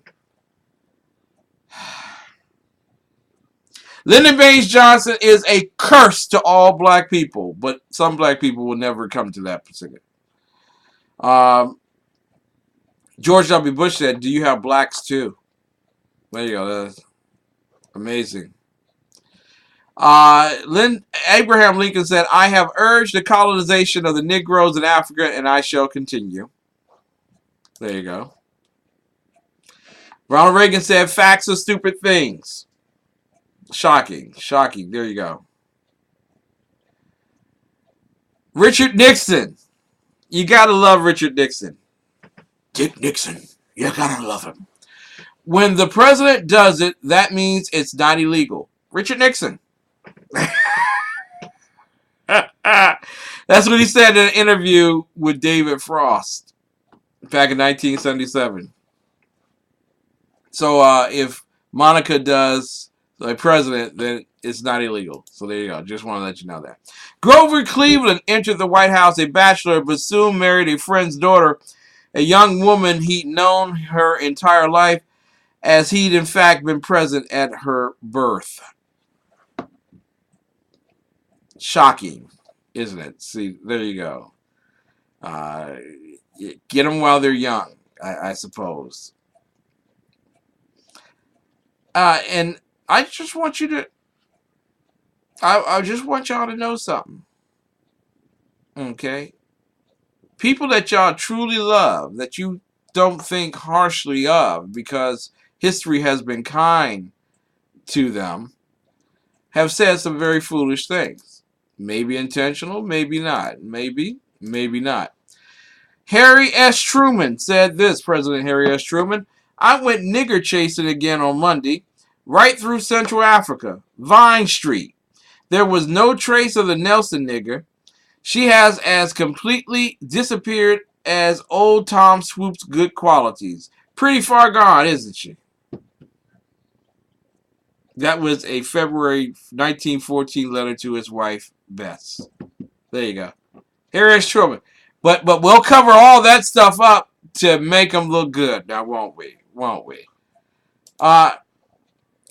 Lyndon Baines Johnson is a curse to all black people, but some black people will never come to that particular. George W. Bush said, do you have blacks too? There you go. That's amazing. Abraham Lincoln said, I have urged the colonization of the Negroes in Africa, and I shall continue. There you go. Ronald Reagan said, facts are stupid things. Shocking. Shocking. There you go. Richard Nixon. You got to love Richard Nixon. Dick Nixon. You got to love him. When the president does it, that means it's not illegal. Richard Nixon. That's what he said in an interview with David Frost back in 1977. So if Monica does the president, then it's not illegal. So there you go. Just want to let you know that. Grover Cleveland entered the White House a bachelor, but soon married a friend's daughter, a young woman he'd known her entire life, as he'd in fact been present at her birth. Shocking, isn't it? See, there you go. Get them while they're young, I suppose. And I just want you to, I just want y'all to know something. Okay? People that y'all truly love, that you don't think harshly of because history has been kind to them, have said some very foolish things. Maybe intentional, maybe not. Maybe not. Harry S. Truman said this, President Harry S. Truman, I went nigger chasing again on Monday, right through Central Africa, Vine Street. There was no trace of the Nelson nigger. She has as completely disappeared as old Tom Swoop's good qualities. Pretty far gone, isn't she? That was a February 1914 letter to his wife, Bess. There you go. Harry S. Truman. But we'll cover all that stuff up to make them look good. Now, won't we? Won't we?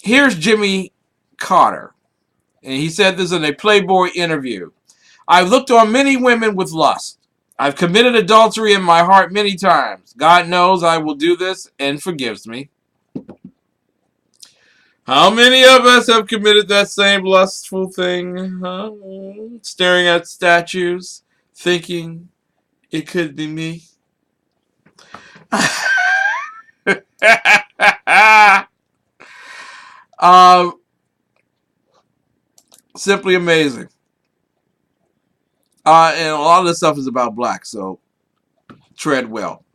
Here's Jimmy Carter. And he said this in a Playboy interview. I've looked on many women with lust. I've committed adultery in my heart many times. God knows I will do this and forgives me. How many of us have committed that same lustful thing? Huh? Staring at statues, thinking it could be me. Simply amazing. And a lot of this stuff is about blacks, so tread well.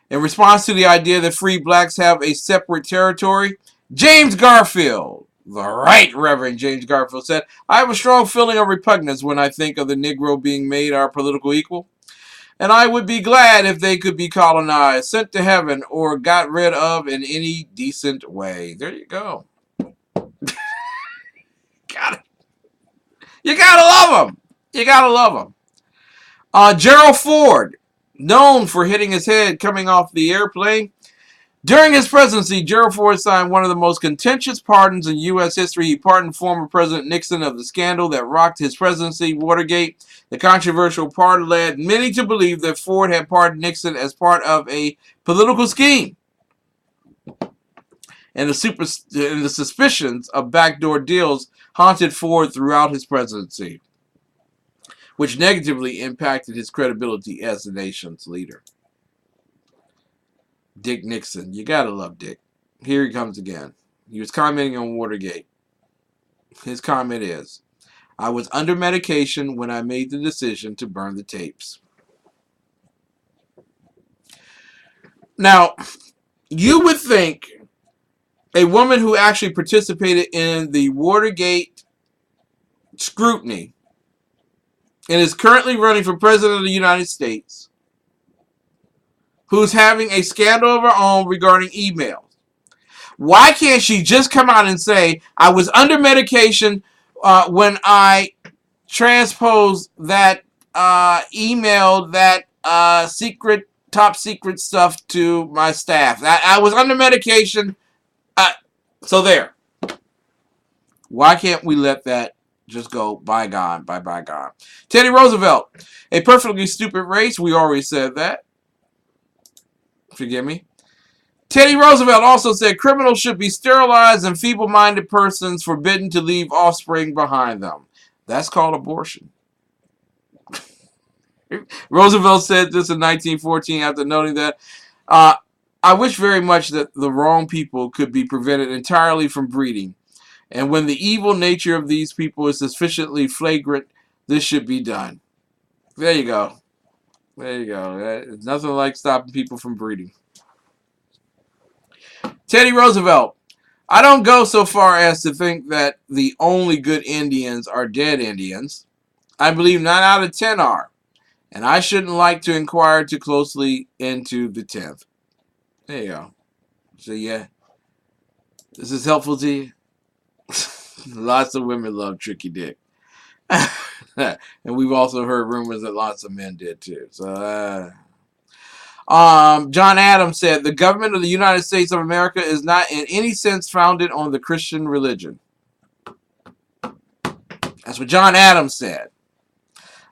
In response to the idea that free blacks have a separate territory, James Garfield, the Right Reverend James Garfield, said, I have a strong feeling of repugnance when I think of the Negro being made our political equal, and I would be glad if they could be colonized, sent to heaven, or got rid of in any decent way. There you go. You gotta love them. You gotta love them. Gerald Ford, known for hitting his head coming off the airplane. During his presidency, Gerald Ford signed one of the most contentious pardons in U.S. history. He pardoned former President Nixon of the scandal that rocked his presidency, Watergate. The controversial pardon led many to believe that Ford had pardoned Nixon as part of a political scheme. And the suspicions of backdoor deals haunted Ford throughout his presidency, which negatively impacted his credibility as the nation's leader. Dick Nixon. You gotta love Dick. Here he comes again. He was commenting on Watergate. His comment is, I was under medication when I made the decision to burn the tapes. Now, you would think a woman who actually participated in the Watergate scrutiny and is currently running for president of the United States, who's having a scandal of her own regarding emails. Why can't she just come out and say, I was under medication when I transposed that email, that top secret stuff to my staff. I was under medication. So there. Why can't we let that just go bygone, bygone? Teddy Roosevelt, a perfectly stupid race. We already said that. Forgive me. Teddy Roosevelt also said criminals should be sterilized and feeble-minded persons forbidden to leave offspring behind them. That's called abortion. Roosevelt said this in 1914 after noting that, I wish very much that the wrong people could be prevented entirely from breeding. And when the evil nature of these people is sufficiently flagrant, this should be done. There you go. There you go. There's nothing like stopping people from breeding. Teddy Roosevelt. I don't go so far as to think that the only good Indians are dead Indians. I believe 9 out of 10 are. And I shouldn't like to inquire too closely into the 10th. There you go. So yeah. This is helpful to you. Lots of women love Tricky Dick. And we've also heard rumors that lots of men did too. So John Adams said, the government of the United States of America is not in any sense founded on the Christian religion. That's what John Adams said.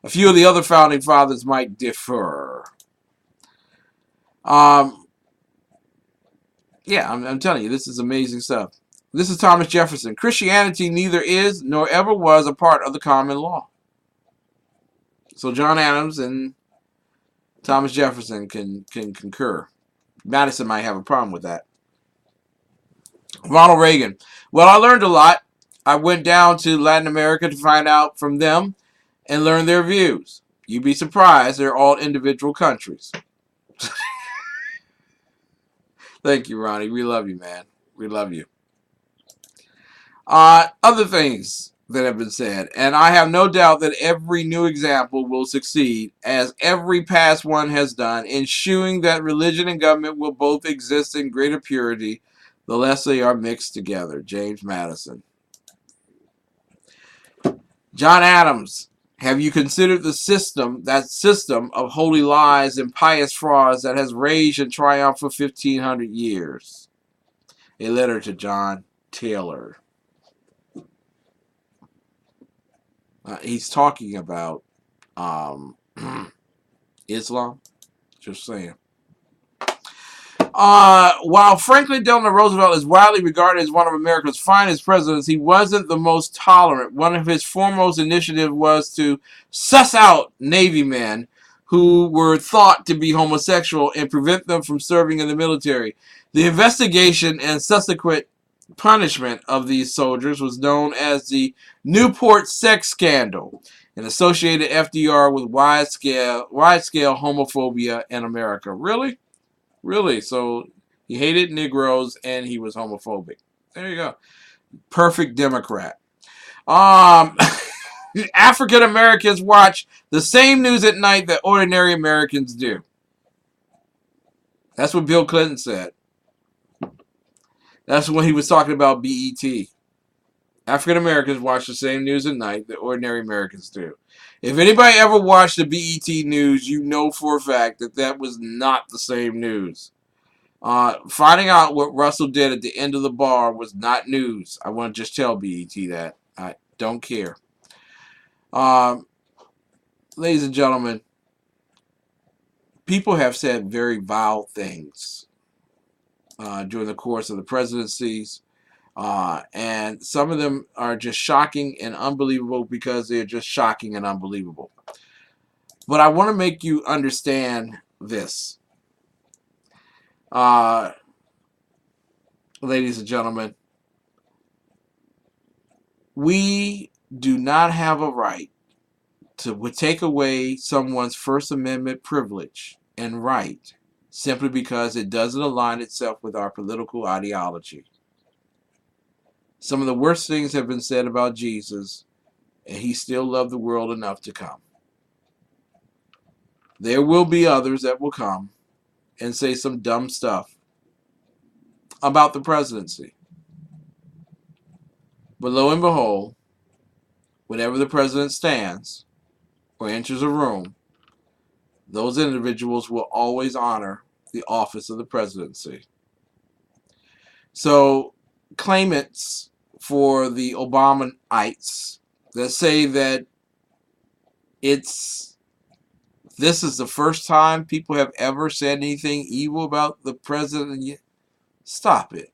A few of the other founding fathers might differ. Yeah, I'm telling you, this is amazing stuff. This is Thomas Jefferson. Christianity neither is nor ever was a part of the common law. So John Adams and Thomas Jefferson can concur. Madison might have a problem with that. Ronald Reagan. Well, I learned a lot. I went down to Latin America to find out from them and learn their views. You'd be surprised. They're all individual countries. Thank you, Ronnie. We love you, man. We love you. Other things that have been said, and I have no doubt that every new example will succeed, as every past one has done, ensuring that religion and government will both exist in greater purity, the less they are mixed together. James Madison. John Adams. Have you considered that system of holy lies and pious frauds that has raged and triumphed for 1,500 years? A letter to John Taylor. He's talking about Islam. Just saying. While Franklin Delano Roosevelt is widely regarded as one of America's finest presidents, he wasn't the most tolerant. One of his foremost initiatives was to suss out Navy men who were thought to be homosexual and prevent them from serving in the military. The investigation and subsequent punishment of these soldiers was known as the Newport sex scandal and associated FDR with wide-scale homophobia in America. Really? Really? So he hated Negroes and he was homophobic. There you go. Perfect Democrat. African Americans watch the same news at night that ordinary Americans do. That's what Bill Clinton said. That's when he was talking about BET. African Americans watch the same news at night that ordinary Americans do. If anybody ever watched the BET news, you know for a fact that that was not the same news. Finding out what Russell did at the end of the bar was not news. I want to just tell BET that. I don't care. Ladies and gentlemen, people have said very vile things during the course of the presidencies. And some of them are just shocking and unbelievable because they're just shocking and unbelievable. But I want to make you understand this. Ladies and gentlemen, we do not have a right to take away someone's First Amendment privilege and right simply because it doesn't align itself with our political ideology. Some of the worst things have been said about Jesus, and he still loved the world enough to come. There will be others that will come and say some dumb stuff about the presidency. But lo and behold, whenever the president stands or enters a room, those individuals will always honor the office of the presidency. So, claimants for the Obama-ites that say that this is the first time people have ever said anything evil about the president. Stop it.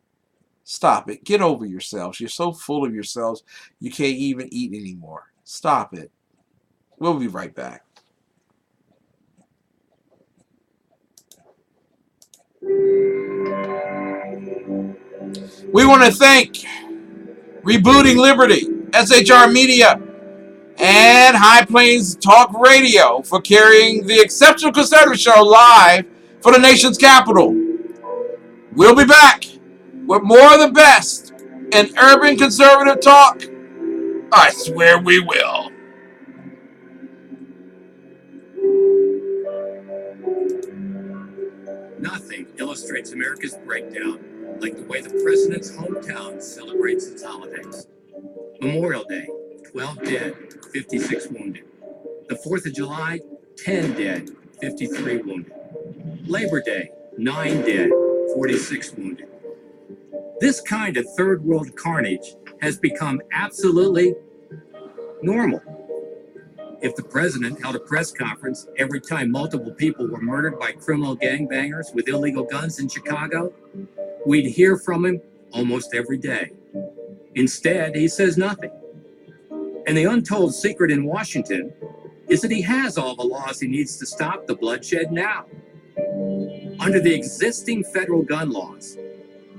Stop it. Get over yourselves. You're so full of yourselves, you can't even eat anymore. Stop it. We'll be right back. We want to thank Rebooting Liberty, SHR Media, and High Plains Talk Radio for carrying the Exceptional Conservative Show live for the nation's capital. We'll be back with more of the best in urban conservative talk. I swear we will. Nothing illustrates America's breakdown like the way the president's hometown celebrates its holidays. Memorial Day, 12 dead, 56 wounded. The 4th of July, 10 dead, 53 wounded. Labor Day, 9 dead, 46 wounded. This kind of third world carnage has become absolutely normal. If the president held a press conference every time multiple people were murdered by criminal gangbangers with illegal guns in Chicago, we'd hear from him almost every day. Instead, he says nothing. And the untold secret in Washington is that he has all the laws he needs to stop the bloodshed now. Under the existing federal gun laws,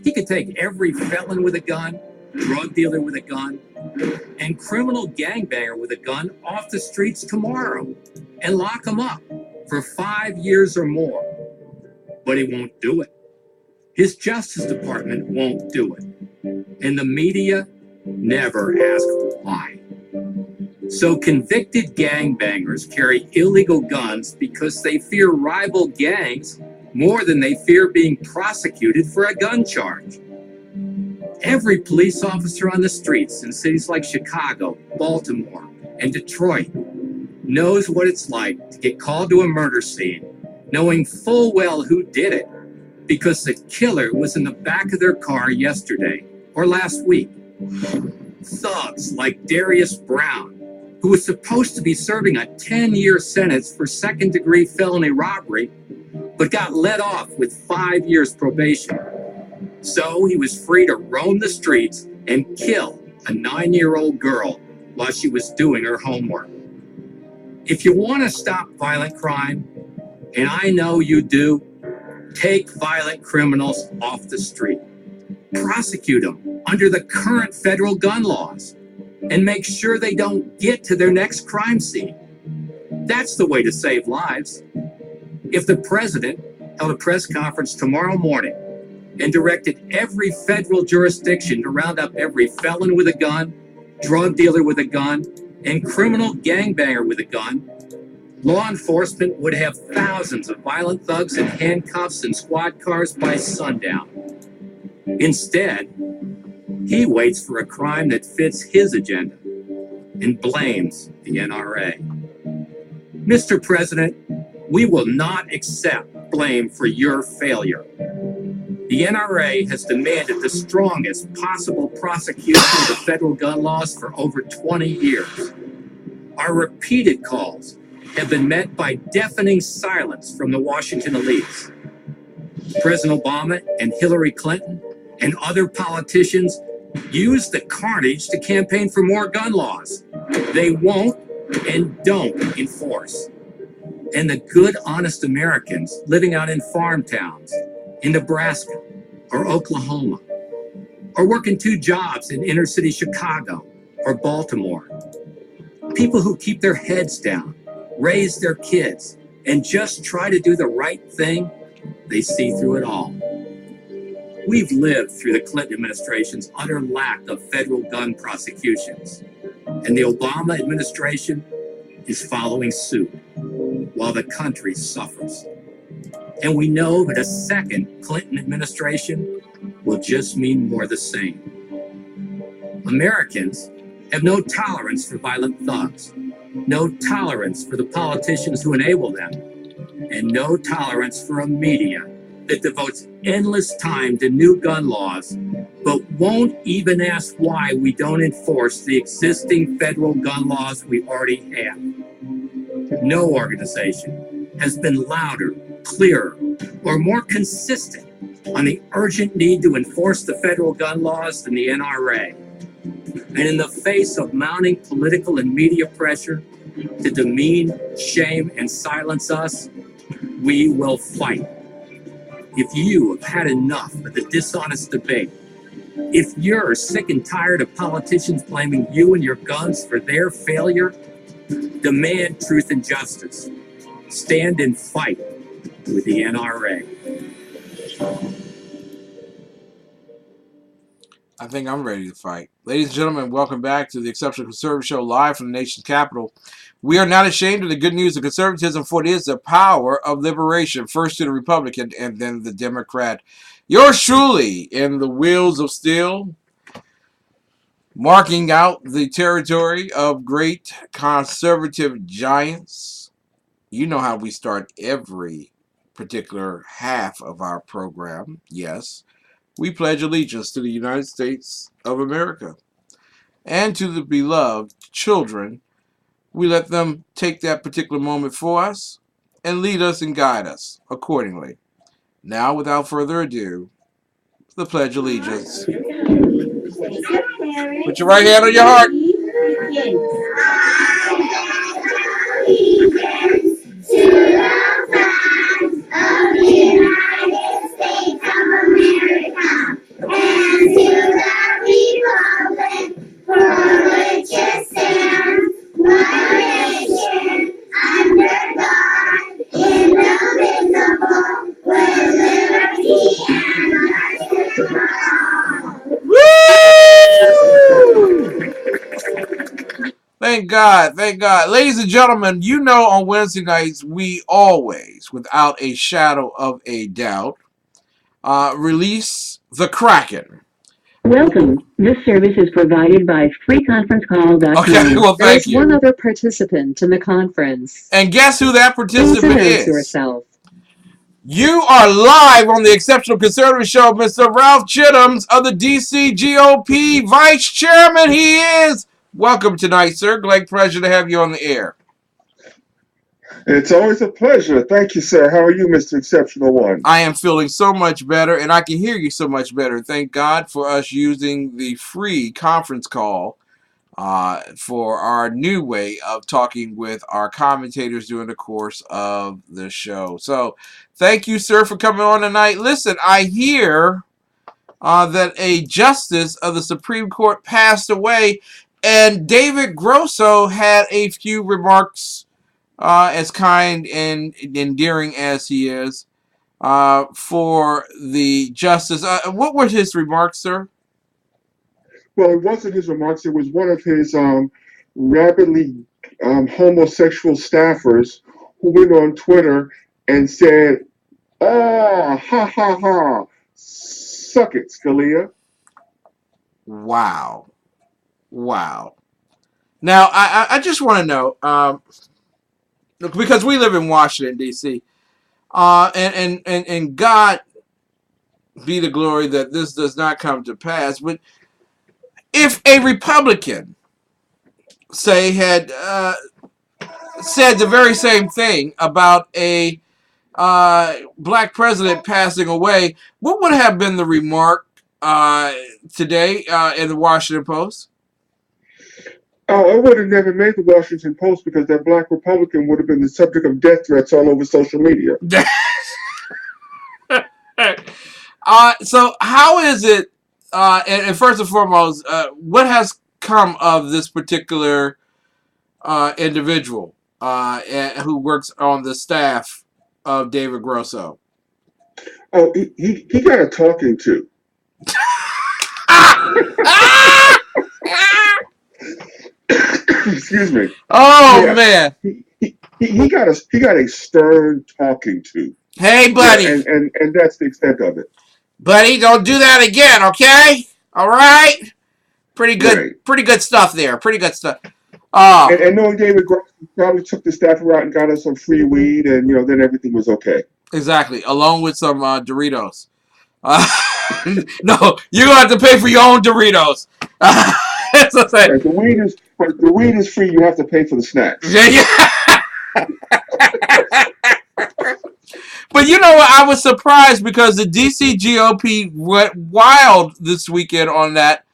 he could take every felon with a gun, drug dealer with a gun, and criminal gangbanger with a gun off the streets tomorrow and lock them up for 5 years or more. But he won't do it. His Justice Department won't do it. And the media never ask why. So convicted gangbangers carry illegal guns because they fear rival gangs more than they fear being prosecuted for a gun charge. Every police officer on the streets in cities like Chicago, Baltimore, and Detroit knows what it's like to get called to a murder scene, knowing full well who did it, because the killer was in the back of their car yesterday or last week. Thugs like Darius Brown, who was supposed to be serving a 10-year sentence for second-degree felony robbery, but got let off with 5 years probation. So he was free to roam the streets and kill a 9-year-old girl while she was doing her homework. If you want to stop violent crime, and I know you do, take violent criminals off the street. Prosecute them under the current federal gun laws and make sure they don't get to their next crime scene. That's the way to save lives. If the president held a press conference tomorrow morning and directed every federal jurisdiction to round up every felon with a gun, drug dealer with a gun, and criminal gangbanger with a gun, law enforcement would have thousands of violent thugs in handcuffs and squad cars by sundown. Instead, he waits for a crime that fits his agenda and blames the NRA. Mr. President, we will not accept blame for your failure. The NRA has demanded the strongest possible prosecution of the federal gun laws for over 20 years. Our repeated calls have been met by deafening silence from the Washington elites. President Obama and Hillary Clinton and other politicians use the carnage to campaign for more gun laws. They won't and don't enforce. And the good, honest Americans living out in farm towns, in Nebraska or Oklahoma, or working 2 jobs in inner city Chicago or Baltimore, people who keep their heads down, raise their kids, and just try to do the right thing, they see through it all. We've lived through the Clinton administration's utter lack of federal gun prosecutions, and the Obama administration is following suit while the country suffers. And we know that a second Clinton administration will just mean more of the same. Americans have no tolerance for violent thugs, no tolerance for the politicians who enable them, and no tolerance for a media that devotes endless time to new gun laws, but won't even ask why we don't enforce the existing federal gun laws we already have. No organization has been louder, clearer, or more consistent on the urgent need to enforce the federal gun laws and the NRA. And in the face of mounting political and media pressure to demean, shame, and silence us, we will fight. If you have had enough of the dishonest debate, if you're sick and tired of politicians blaming you and your guns for their failure, demand truth and justice. Stand and fight with the NRA. I think I'm ready to fight. Ladies and gentlemen, welcome back to the Exceptional Conservative Show, live from the nation's capital. We are not ashamed of the good news of conservatism, for it is the power of liberation, first to the Republican and then the Democrat. Yours truly in the wheels of steel, marking out the territory of great conservative giants. You know how we start every particular half of our program. Yes, we pledge allegiance to the United States of America and to the beloved children. We let them take that particular moment for us and lead us and guide us accordingly. Now, without further ado, the Pledge of Allegiance. Put your right hand on your heart. Thank God, thank God. Ladies and gentlemen, you know on Wednesday nights we always, without a shadow of a doubt, release the Kraken. Welcome. This service is provided by freeconferencecall.com. Okay, well, thank you. There's one other participant in the conference. And guess who that participant Please announce is? yourself. You are live on the Exceptional Conservative Show, Mr. Ralph Chittams of the DC GOP Vice Chairman. He is. Welcome tonight, sir. Great pleasure to have you on the air. It's always a pleasure. Thank you, sir. How are you, Mr. Exceptional One? I am feeling so much better, and I can hear you so much better. Thank God for us using the free conference call for our new way of talking with our commentators during the course of the show. So thank you, sir, for coming on tonight. Listen, I hear that a justice of the Supreme Court passed away, and David Grosso had a few remarks, as kind and endearing as he is, for the justice. What were his remarks, sir? Well, it wasn't his remarks. It was one of his rapidly homosexual staffers who went on Twitter and said, "Ah, ha, ha, ha, suck it, Scalia." Wow. Wow. Now, I just want to know, because we live in Washington, D.C., and God be the glory that this does not come to pass, but if a Republican, say, had said the very same thing about a black president passing away, what would have been the remark today in the Washington Post? Oh, it would have never made the Washington Post because that black Republican would have been the subject of death threats all over social media. So how is it, and first and foremost, what has come of this particular individual who works on the staff of David Grosso? Oh, he got a talking to. Excuse me. Oh, yeah. Man. He got a stern talking to. Hey, buddy. Yeah, and that's the extent of it. Buddy, don't do that again, okay? All right? Pretty good. Right. Pretty good stuff there. Pretty good stuff. And knowing David Grosso probably took the staffer out and got us some free weed, and then everything was okay. Exactly, along with some Doritos. No, you have to pay for your own Doritos. Right, the weed is free. You have to pay for the snacks. Yeah. But you know what? I was surprised because the DC GOP went wild this weekend on that.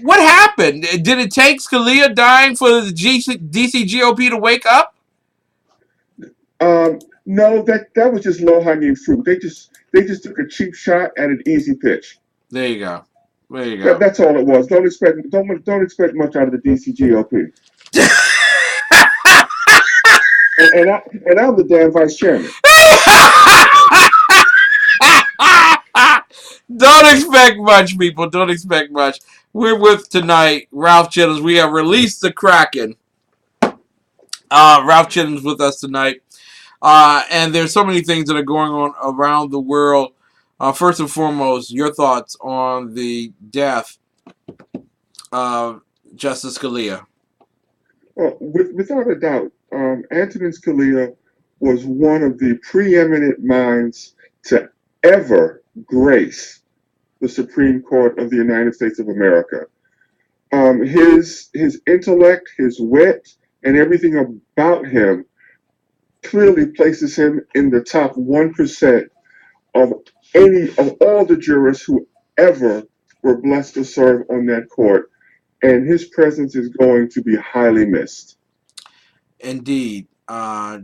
What happened? Did it take Scalia dying for the DC GOP to wake up? No, that was just low hanging fruit. They just took a cheap shot at an easy pitch. There you go. There you go. That's all it was. Don't expect much out of the DC GOP. and I'm the damn vice chairman. Don't expect much, people. Don't expect much. We're with tonight Ralph Chittams. We have released the Kraken. Ralph Chittams with us tonight. And there's so many things that are going on around the world. First and foremost, your thoughts on the death of Justice Scalia. Well, without a doubt, Antonin Scalia was one of the preeminent minds to ever grace the Supreme Court of the United States of America. His intellect, his wit, and everything about him clearly places him in the top 1% of all the jurists who ever were blessed to serve on that court, and his presence is going to be highly missed. Indeed.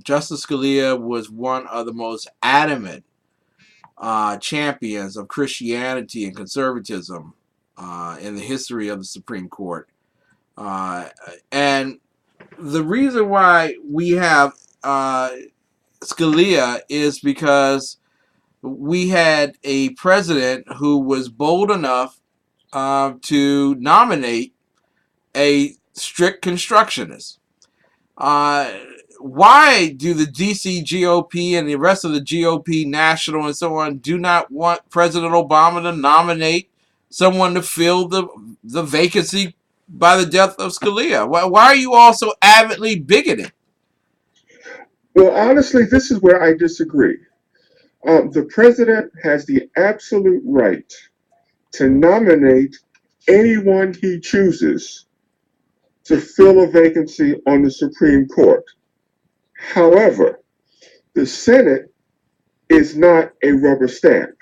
Justice Scalia was one of the most adamant champions of Christianity and conservatism in the history of the Supreme Court. And the reason why we have Scalia is because we had a president who was bold enough to nominate a strict constructionist. Why do the DC GOP and the rest of the GOP national and so on do not want President Obama to nominate someone to fill the vacancy by the death of Scalia? Why are you all so avidly bigoted? Well, honestly, this is where I disagree. The president has the absolute right to nominate anyone he chooses to fill a vacancy on the Supreme Court. However, the Senate is not a rubber stamp.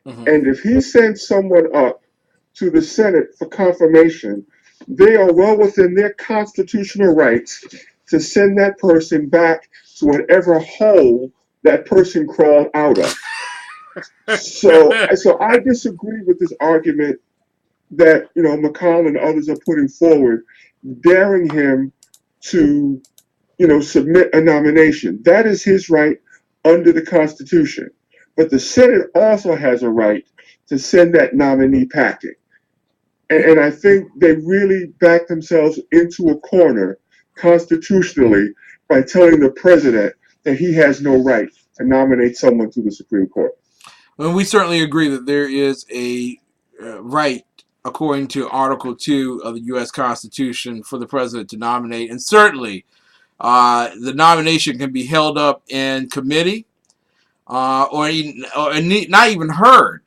Mm-hmm. And if he sends someone up to the Senate for confirmation, they are well within their constitutional rights to send that person back to whatever hole that person crawled out of. So I disagree with this argument that McConnell and others are putting forward, daring him to submit a nomination. That is his right under the Constitution. But the Senate also has a right to send that nominee packing. And I think they really back themselves into a corner constitutionally by telling the president that he has no right to nominate someone to the Supreme Court. Well, we certainly agree that there is a right, according to Article 2 of the U.S. Constitution, for the president to nominate. And certainly the nomination can be held up in committee or not even heard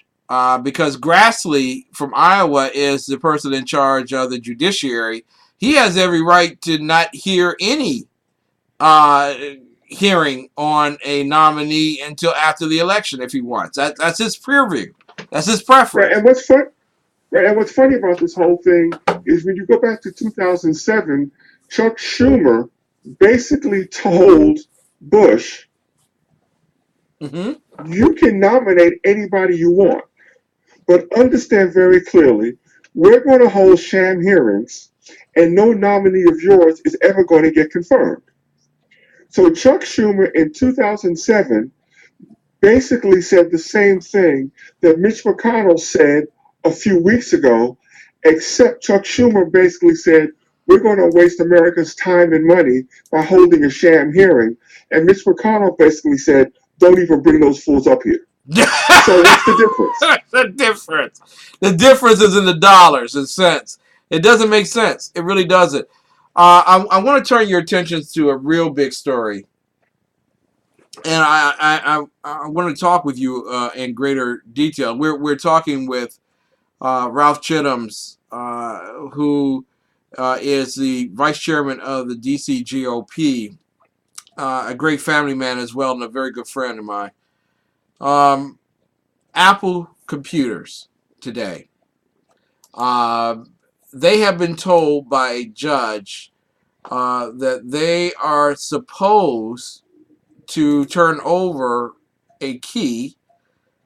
because Grassley from Iowa is the person in charge of the judiciary. He has every right to not hear any hearing on a nominee until after the election if he wants. That's his purview. That's his preference. Right, and what's funny about this whole thing is when you go back to 2007, Chuck Schumer basically told Bush, mm-hmm. You can nominate anybody you want, but understand very clearly, we're going to hold sham hearings and no nominee of yours is ever going to get confirmed. So Chuck Schumer in 2007 basically said the same thing that Mitch McConnell said a few weeks ago, except Chuck Schumer basically said, we're going to waste America's time and money by holding a sham hearing. And Mitch McConnell basically said, don't even bring those fools up here. So what's the difference? The difference is in the dollars and cents. It doesn't make sense. It really doesn't. I want to turn your attention to a real big story. And I want to talk with you in greater detail. We're talking with Ralph Chittams, who is the vice chairman of the DC GOP. a great family man as well, and a very good friend of mine. Apple computers today. They have been told by a judge that they are supposed to turn over a key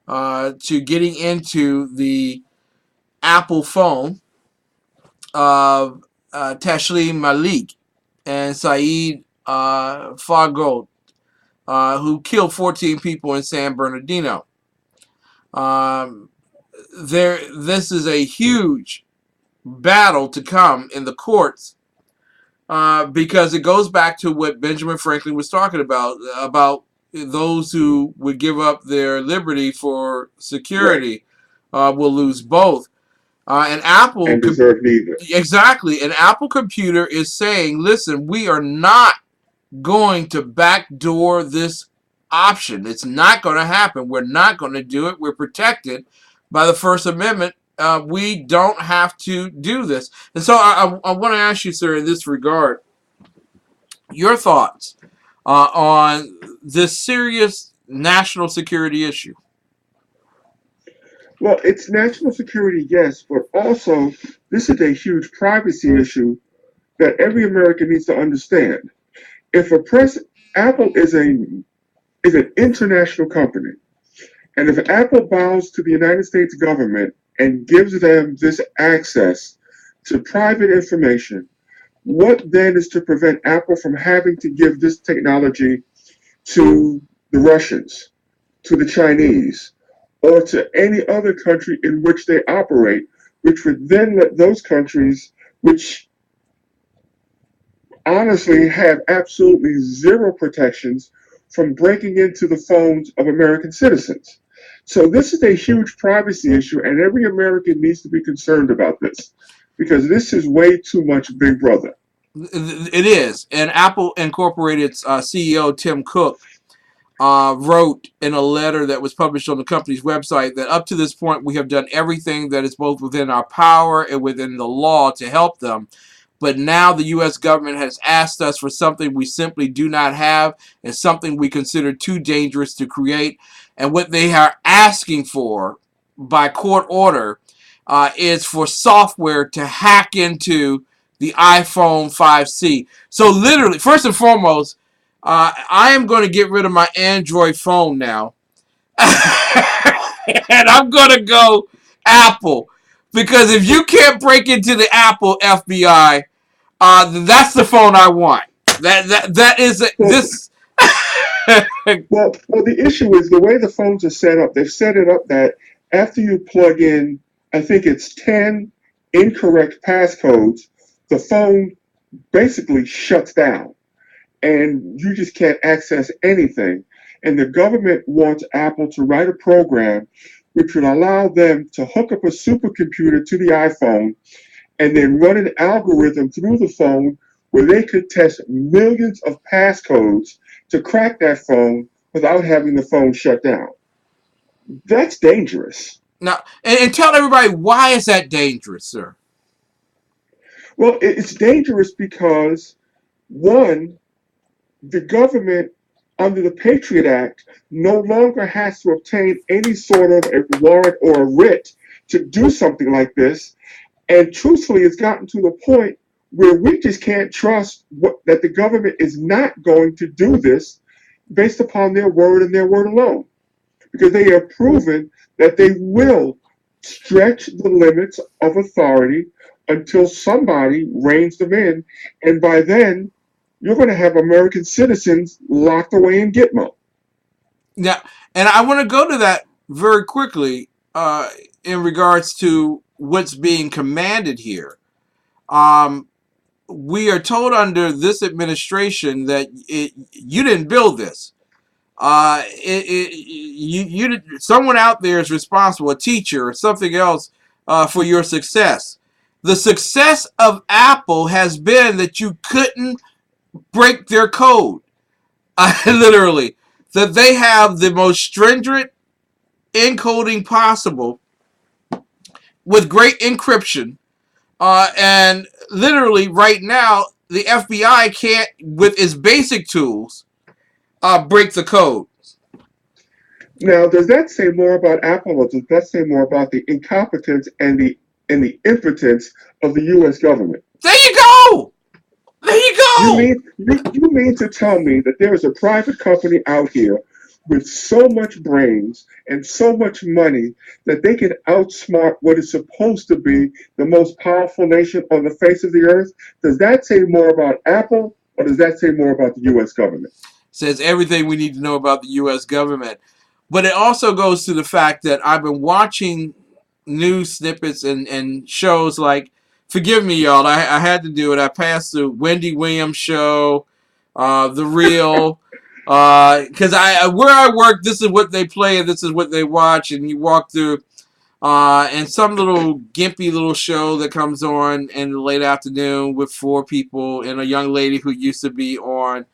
to getting into the Apple phone of Taslim Malik and Saeed Fargold, who killed 14 people in San Bernardino. This is a huge battle to come in the courts because it goes back to what Benjamin Franklin was talking about those who would give up their liberty for security will lose both. And Apple and deserve neither. Exactly. An Apple computer is saying, listen, we are not going to backdoor this option. It's not going to happen. We're not going to do it. We're protected by the First Amendment. We don't have to do this. And so I want to ask you, sir, in this regard, your thoughts on this serious national security issue. Well, it's national security, yes, but also this is a huge privacy issue that every American needs to understand. If Apple is an international company, and if Apple bows to the United States government and gives them this access to private information, what then is to prevent Apple from having to give this technology to the Russians, to the Chinese, or to any other country in which they operate, which would then let those countries, which honestly have absolutely zero protections, from breaking into the phones of American citizens. So this is a huge privacy issue, and every American needs to be concerned about this, because this is way too much Big Brother. It is. And Apple Incorporated's CEO, Tim Cook, wrote in a letter that was published on the company's website that up to this point we have done everything that is both within our power and within the law to help them. But now the U.S. government has asked us for something we simply do not have and something we consider too dangerous to create. And what they are asking for by court order is for software to hack into the iPhone 5C. So literally, first and foremost, I am going to get rid of my Android phone now. And I'm going to go Apple. Because if you can't break into the Apple FBI, that's the phone I want. That is this. Well, the issue is the way the phones are set up. They've set it up that after you plug in, I think it's 10 incorrect passcodes, the phone basically shuts down, and you just can't access anything. And the government wants Apple to write a program which would allow them to hook up a supercomputer to the iPhone and then run an algorithm through the phone where they could test millions of passcodes to crack that phone without having the phone shut down. That's dangerous. Now, and tell everybody, why is that dangerous, sir? Well, it's dangerous because, one, the government, under the Patriot Act, no longer has to obtain any sort of a warrant or a writ to do something like this. And truthfully, it's gotten to the point where we just can't trust that the government is not going to do this based upon their word and their word alone. Because they have proven that they will stretch the limits of authority until somebody reins them in. And by then, you're going to have American citizens locked away in Gitmo. Yeah, and I want to go to that very quickly in regards to what's being commanded here. We are told under this administration that you didn't build this. Someone out there is responsible, a teacher or something else, for your success. The success of Apple has been that you couldn't break their code. Literally. That they have the most stringent encoding possible with great encryption. And literally right now, the FBI can't, with its basic tools, break the code. Now, does that say more about Apple, or does that say more about the incompetence and the impotence of the U.S. government? There you go. There you go. You mean to tell me that there is a private company out here with so much brains and so much money that they can outsmart what is supposed to be the most powerful nation on the face of the earth? Does that say more about Apple, or does that say more about the U.S. government? Says everything we need to know about the U.S. government. But it also goes to the fact that I've been watching news snippets and shows like, forgive me, y'all, I had to do it. I passed the Wendy Williams show, The Real, because where I work, this is what they play and this is what they watch, and you walk through, and some little gimpy little show that comes on in the late afternoon with 4 people and a young lady who used to be on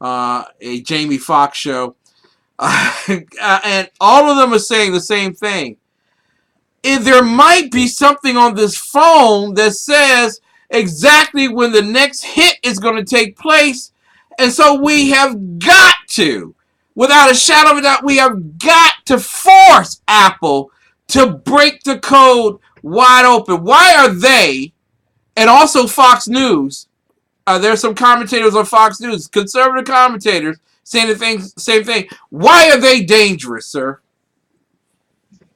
a Jamie Foxx show. And all of them are saying the same thing. There might be something on this phone that says exactly when the next hit is going to take place. And so we have got to, without a shadow of a doubt, we have got to force Apple to break the code wide open. Why are they, and also Fox News, there's some commentators on Fox News, conservative commentators, saying the same thing. Why are they dangerous, sir?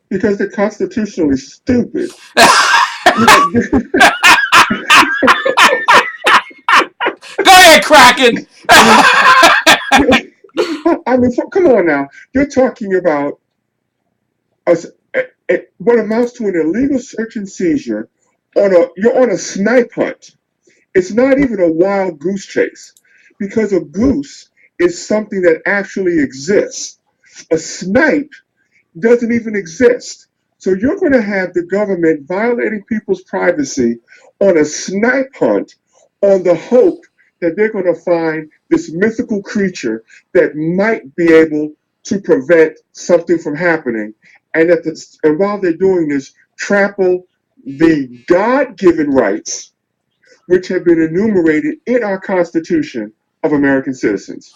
Because they're constitutionally stupid. Go ahead, Kraken. I mean, come on now. You're talking about what amounts to an illegal search and seizure. You're on a snipe hunt. It's not even a wild goose chase, because a goose is something that actually exists. A snipe doesn't even exist. So you're going to have the government violating people's privacy on a snipe hunt on the hope that they're going to find this mythical creature that might be able to prevent something from happening. And while they're doing this, trample the God-given rights which have been enumerated in our Constitution of American citizens.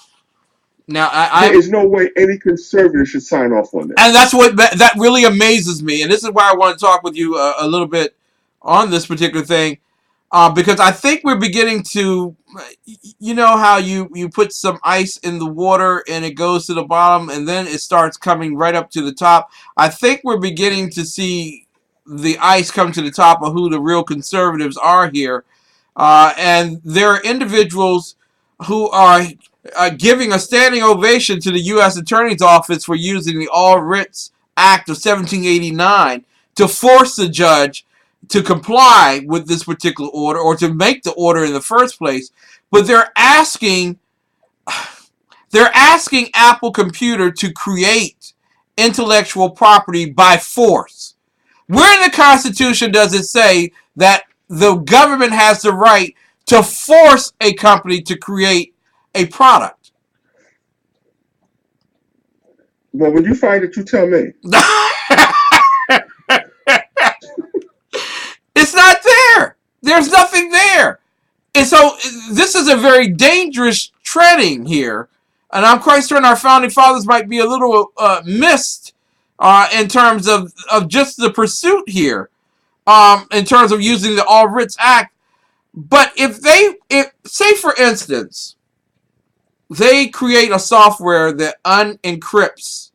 Now, there is no way any conservative should sign off on this. And that's what that really amazes me. And this is why I want to talk with you a little bit on this particular thing, because I think we're beginning to, you know how you put some ice in the water and it goes to the bottom and then it starts coming right up to the top. I think we're beginning to see the ice come to the top of who the real conservatives are here. And there are individuals who are giving a standing ovation to the U.S. Attorney's Office for using the All Writs Act of 1789 to force the judge to comply with this particular order, or to make the order in the first place. But they're asking Apple Computer to create intellectual property by force. Where in the Constitution does it say that the government has the right to force a company to create a product? Well, when you find it, you tell me. It's not there. There's nothing there. And so this is a very dangerous treading here. And I'm quite certain our founding fathers might be a little missed in terms of just the pursuit here, in terms of using the All Writs Act. But if say for instance, they create a software that unencrypts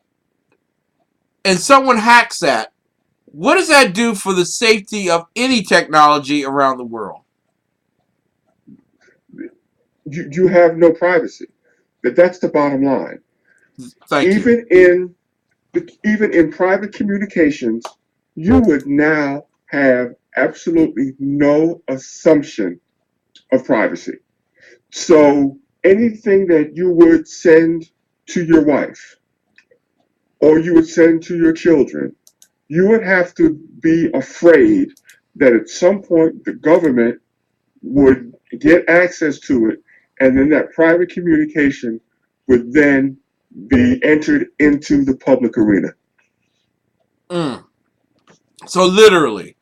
and someone hacks that, what does that do for the safety of any technology around the world? You have no privacy. That's the bottom line. Thank you. Even in private communications, you would now have absolutely no assumption of privacy. So anything that you would send to your wife or you would send to your children, you would have to be afraid that at some point the government would get access to it, and then that private communication would then be entered into the public arena. So literally,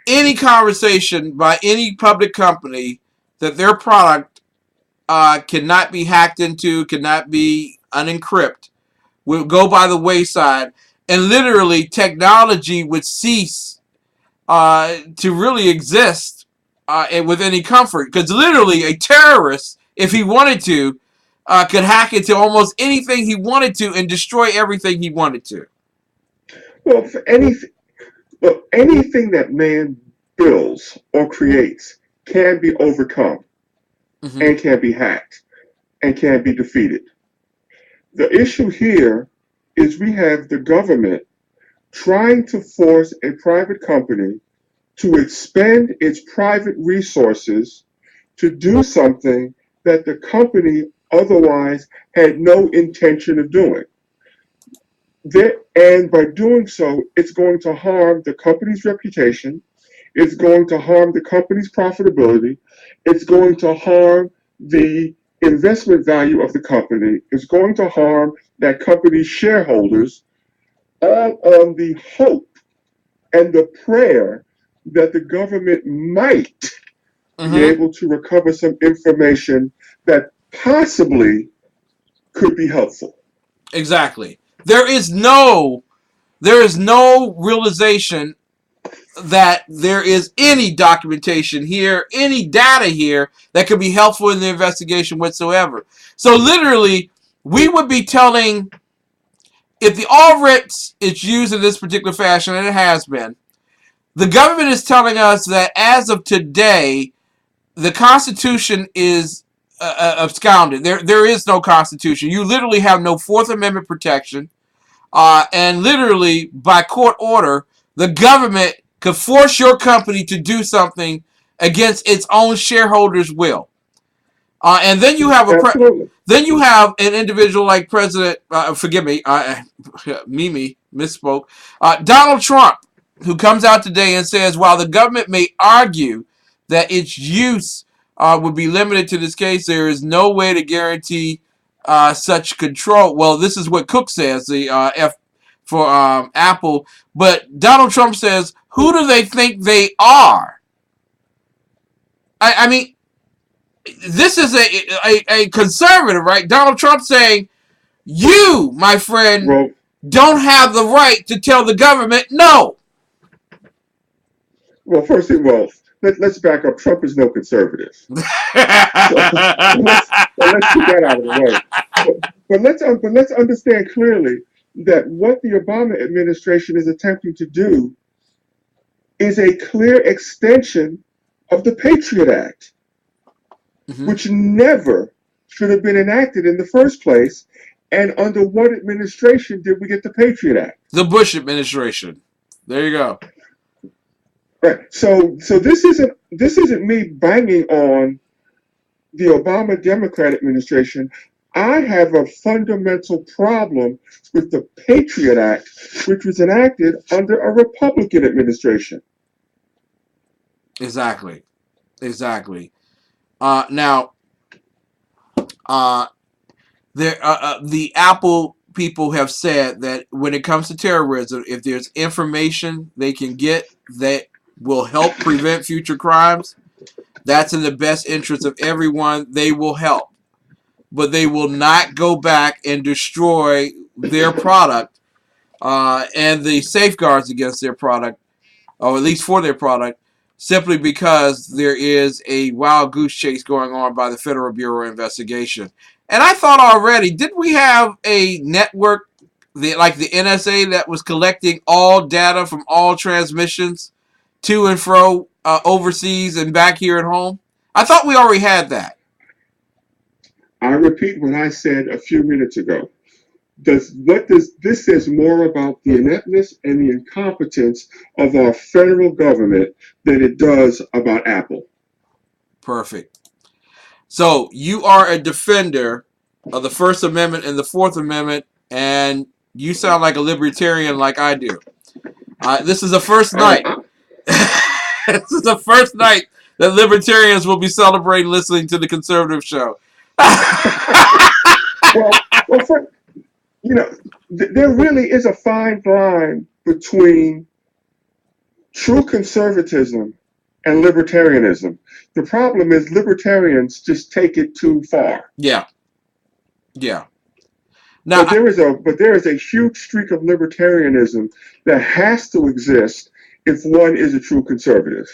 any conversation by any public company that their product cannot be hacked into, cannot be unencrypted, would go by the wayside, and literally technology would cease to really exist with any comfort. Because literally a terrorist, if he wanted to, could hack into almost anything he wanted to and destroy everything he wanted to. Well, anything that man builds or creates can be overcome and can be hacked and can be defeated. The issue here is we have the government trying to force a private company to expend its private resources to do something that the company otherwise had no intention of doing. And by doing so, it's going to harm the company's reputation, it's going to harm the company's profitability, it's going to harm the investment value of the company, it's going to harm that company's shareholders, all on the hope and the prayer that the government might be able to recover some information that possibly could be helpful. Exactly. There is no realization that there is any documentation here, any data here that could be helpful in the investigation whatsoever. So literally, we would be telling, if the all-writs is used in this particular fashion, and it has been, the government is telling us that as of today, the Constitution is absconded. There is no Constitution. You literally have no Fourth Amendment protection. And literally, by court order, the government could force your company to do something against its own shareholders' will. And then you have an individual like President, forgive me, Mimi misspoke, Donald Trump, who comes out today and says, while the government may argue that its use would be limited to this case, there is no way to guarantee such control. Well, this is what Cook says, the F for Apple. But Donald Trump says, who do they think they are? I mean, this is a conservative, right? Donald Trump saying, you, my friend, don't have the right to tell the government no. Well, first of all, let's back up. Trump is no conservative. Let's get that out of the way. But let's understand clearly that what the Obama administration is attempting to do is a clear extension of the Patriot Act, which never should have been enacted in the first place. And under what administration did we get the Patriot Act? The Bush administration. There you go. Right. So this isn't me banging on the Obama Democrat administration. I have a fundamental problem with the Patriot Act, which was enacted under a Republican administration. Exactly. Now, the Apple people have said that when it comes to terrorism, if there's information they can get that will help prevent future crimes, that's in the best interest of everyone. They will help. But they will not go back and destroy their product and the safeguards against their product, or at least for their product, simply because there is a wild goose chase going on by the Federal Bureau of Investigation. And I thought already, didn't we have a network, like the NSA, that was collecting all data from all transmissions to and fro overseas and back here at home? I thought we already had that. I repeat what I said a few minutes ago. This says more about the ineptness and the incompetence of our federal government than it does about Apple. Perfect. So you are a defender of the First Amendment and the Fourth Amendment, and you sound like a libertarian like I do. This is the first night. This is the first night that libertarians will be celebrating listening to the conservative show. There really is a fine line between true conservatism and libertarianism. The problem is libertarians just take it too far. Yeah. Yeah. Now, But there is a huge streak of libertarianism that has to exist if one is a true conservative.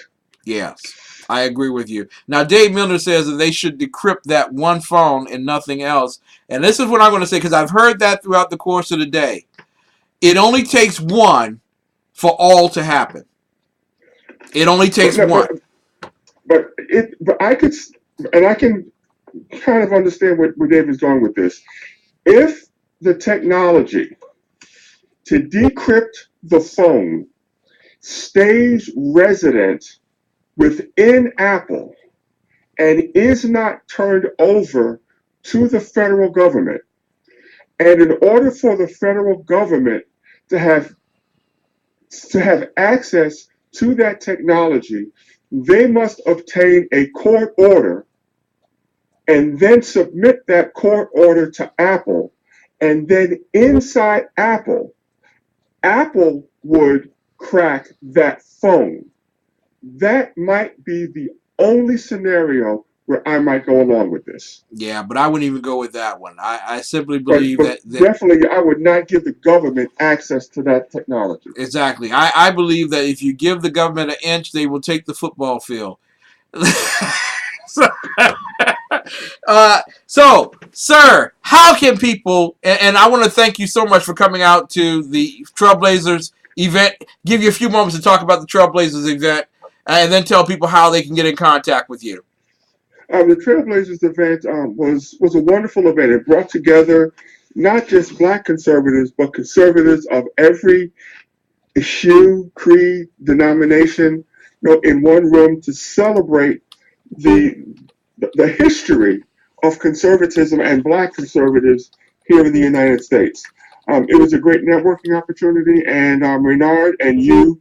yes, I agree with you. Now, Dave Miller says that they should decrypt that one phone and nothing else. And this is what I'm going to say, because I've heard that throughout the course of the day. It only takes one for all to happen. It only takes one. But I can kind of understand where David's going with this. If the technology to decrypt the phone stays resident within Apple and is not turned over to the federal government, and in order for the federal government to have access to that technology, they must obtain a court order and then submit that court order to Apple. And then inside Apple would crack that phone. That might be the only scenario where I might go along with this. Yeah, but I wouldn't even go with that one. I simply believe that definitely I would not give the government access to that technology. Exactly. I believe that if you give the government an inch, they will take the football field. So, sir, how can people, and I want to thank you so much for coming out to the Trailblazers event. Give you a few moments to talk about the Trailblazers event, and then tell people how they can get in contact with you. The Trailblazers event was a wonderful event. It brought together not just Black conservatives, but conservatives of every issue, creed, denomination, in one room to celebrate the history of conservatism and Black conservatives here in the United States. It was a great networking opportunity, and Renard and you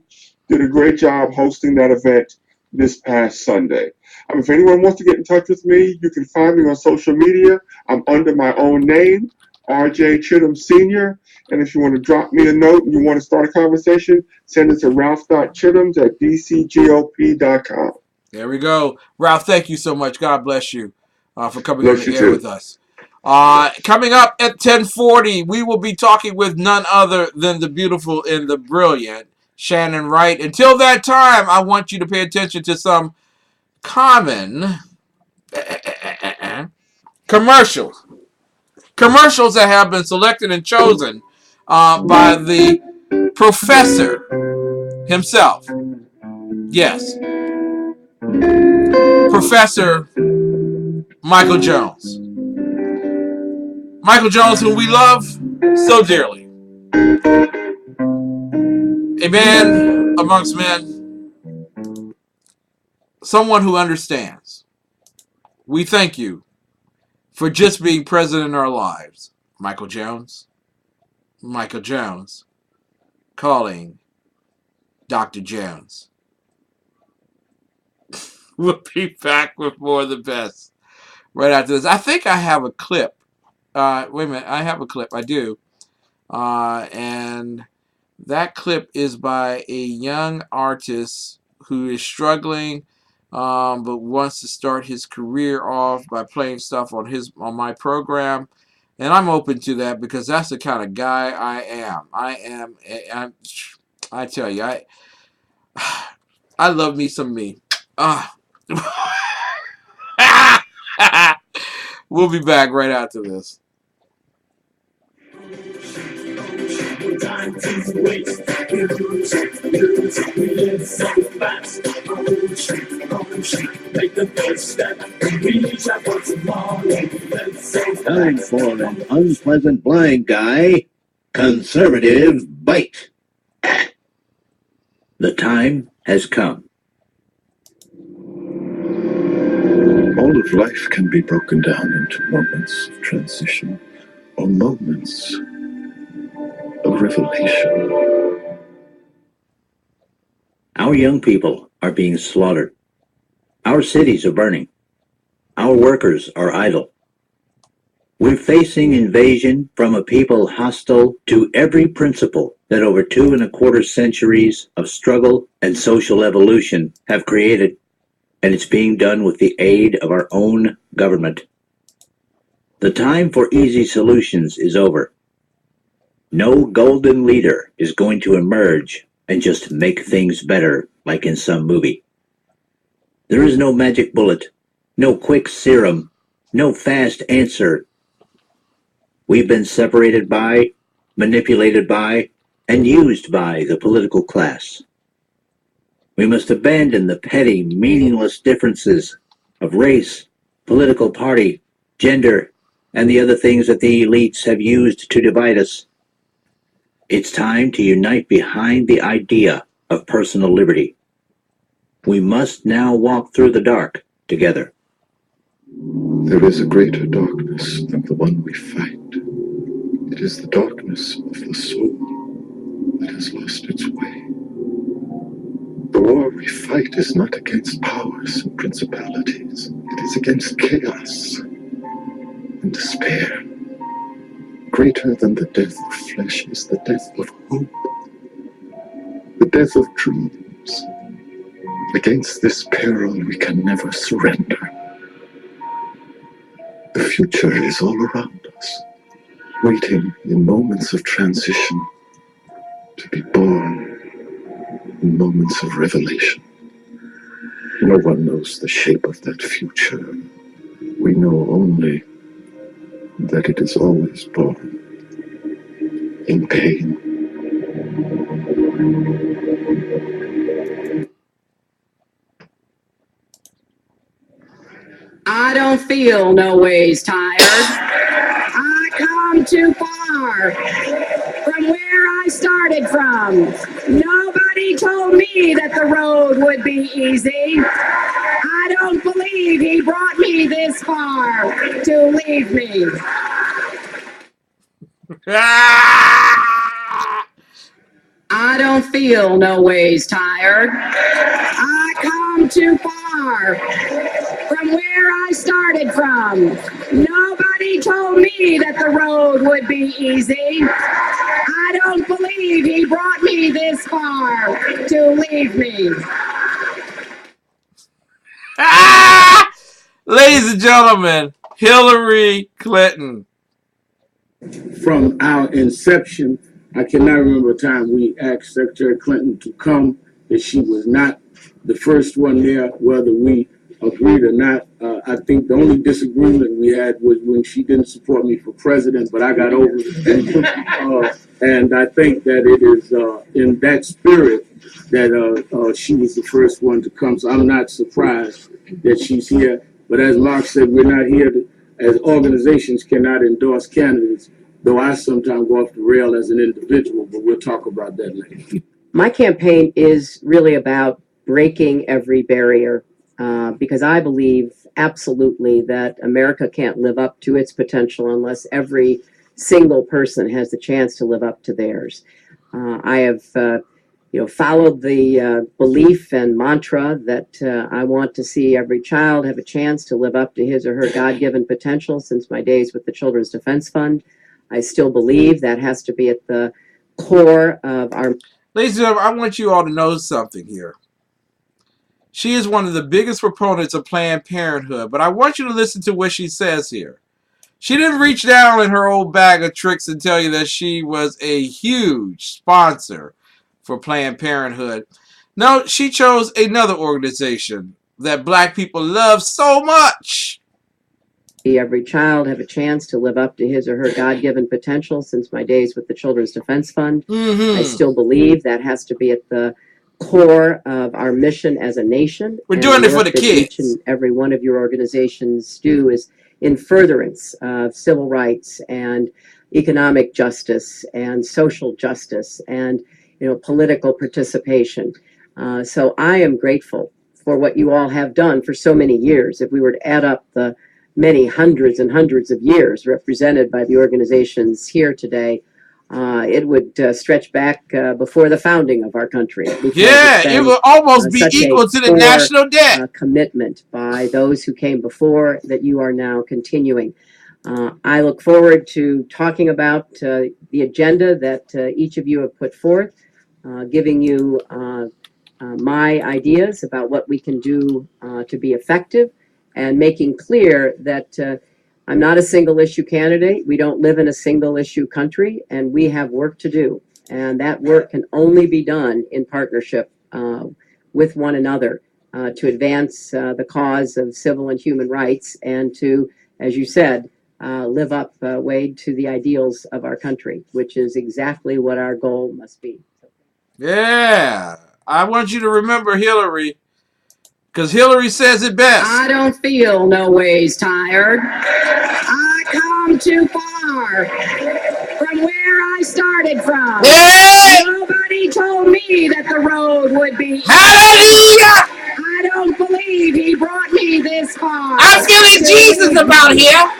did a great job hosting that event this past Sunday. If anyone wants to get in touch with me, you can find me on social media. I'm under my own name, RJ Chittams Sr. And if you want to drop me a note and you want to start a conversation, send it to ralph.chittams@dcgop.com. There we go. Ralph, thank you so much. God bless you for coming on the air with us. Coming up at 10:40, we will be talking with none other than the beautiful and the brilliant Shannon Wright. Until that time, I want you to pay attention to some common commercials that have been selected and chosen by the professor himself. Yes, Professor Michael Jones. Michael Jones, whom we love so dearly. A man amongst men. Someone who understands. We thank you for just being present in our lives. Michael Jones. Michael Jones. Calling Dr. Jones. We'll be back with more of the best right after this. I think I have a clip. Wait a minute. I have a clip. I do. And that clip is by a young artist who is struggling, but wants to start his career off by playing stuff on my program. And I'm open to that because that's the kind of guy I am. I tell you, I love me some me. We'll be back right after this. Time for an unpleasant blind guy, conservative bite. The time has come. All of life can be broken down into moments of transition or moments of revelation. Our young people are being slaughtered. Our cities are burning. Our workers are idle. We're facing invasion from a people hostile to every principle that over 2¼ centuries of struggle and social evolution have created, and it's being done with the aid of our own government. The time for easy solutions is over. No golden leader is going to emerge and just make things better like in some movie. There is no magic bullet, no quick serum, no fast answer. We've been separated by, manipulated by, and used by the political class. We must abandon the petty, meaningless differences of race, political party, gender, and the other things that the elites have used to divide us. It's time to unite behind the idea of personal liberty. We must now walk through the dark together. There is a greater darkness than the one we fight. It is the darkness of the soul that has lost its way. The war we fight is not against powers and principalities. It is against chaos and despair. Greater than the death of flesh is the death of hope, the death of dreams. Against this peril we can never surrender. The future is all around us, waiting in moments of transition to be born in moments of revelation. No one knows the shape of that future. We know only that it is always born in pain. I don't feel no ways tired. I come too far from where I started from. Nobody told me that the road would be easy. I don't believe he brought me this far to leave me. I don't feel no ways tired. I come too far from where I started from. Nobody told me that the road would be easy. I don't believe he brought me this far to leave me. Ladies and gentlemen, Hillary Clinton. From our inception, I cannot remember a time we asked Secretary Clinton to come, that she was not the first one there, whether we agreed or not. I think the only disagreement we had was when she didn't support me for president, but I got over it. And I think that it is in that spirit that she was the first one to come. So I'm not surprised that she's here. But as Mark said, we're not here to, as organizations cannot endorse candidates, though I sometimes go off the rail as an individual, but we'll talk about that later. My campaign is really about breaking every barrier because I believe absolutely that America can't live up to its potential unless every single person has the chance to live up to theirs. I have followed the belief and mantra that I want to see every child have a chance to live up to his or her God-given potential since my days with the Children's Defense Fund. I still believe that has to be at the core of our... Ladies and gentlemen, I want you all to know something here. She is one of the biggest proponents of Planned Parenthood, but I want you to listen to what she says here. She didn't reach down in her old bag of tricks and tell you that she was a huge sponsor for Planned Parenthood. No, she chose another organization that black people love so much. Every child have a chance to live up to his or her God-given potential since my days with the Children's Defense Fund. I still believe that has to be at the core of our mission as a nation. We're doing it for the kids. Each and every one of your organizations do is in furtherance of civil rights and economic justice and social justice and political participation. So I am grateful for what you all have done for so many years. If we were to add up the many hundreds and hundreds of years represented by the organizations here today, it would stretch back before the founding of our country. Yeah, it would almost be equal to the national debt. Commitment by those who came before that you are now continuing. I look forward to talking about the agenda that each of you have put forth, giving you my ideas about what we can do to be effective, and making clear that I'm not a single issue candidate. We don't live in a single issue country, and we have work to do. And that work can only be done in partnership with one another to advance the cause of civil and human rights and to, as you said, live up, Wade, to the ideals of our country, which is exactly what our goal must be. Yeah. I want you to remember Hillary, because Hillary says it best. I don't feel no ways tired. I come too far from where I started from. Hey! Nobody told me that the road would be. Hallelujah! I don't believe he brought me this far. I'm feeling Jesus about here.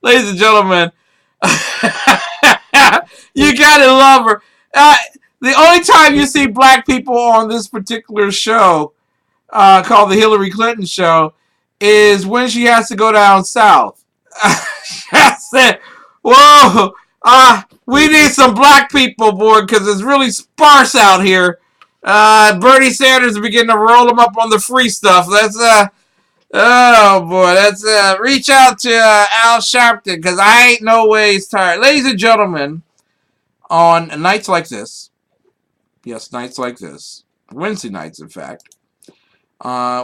Ladies and gentlemen, you gotta love her. The only time you see black people on this particular show, called the Hillary Clinton Show, is when she has to go down south. I said, whoa, we need some black people, boy, because it's really sparse out here. Bernie Sanders is beginning to roll them up on the free stuff. That's, oh boy, that's, reach out to Al Sharpton, because I ain't no ways tired. Ladies and gentlemen, on nights like this, yes, nights like this, Wednesday nights, in fact,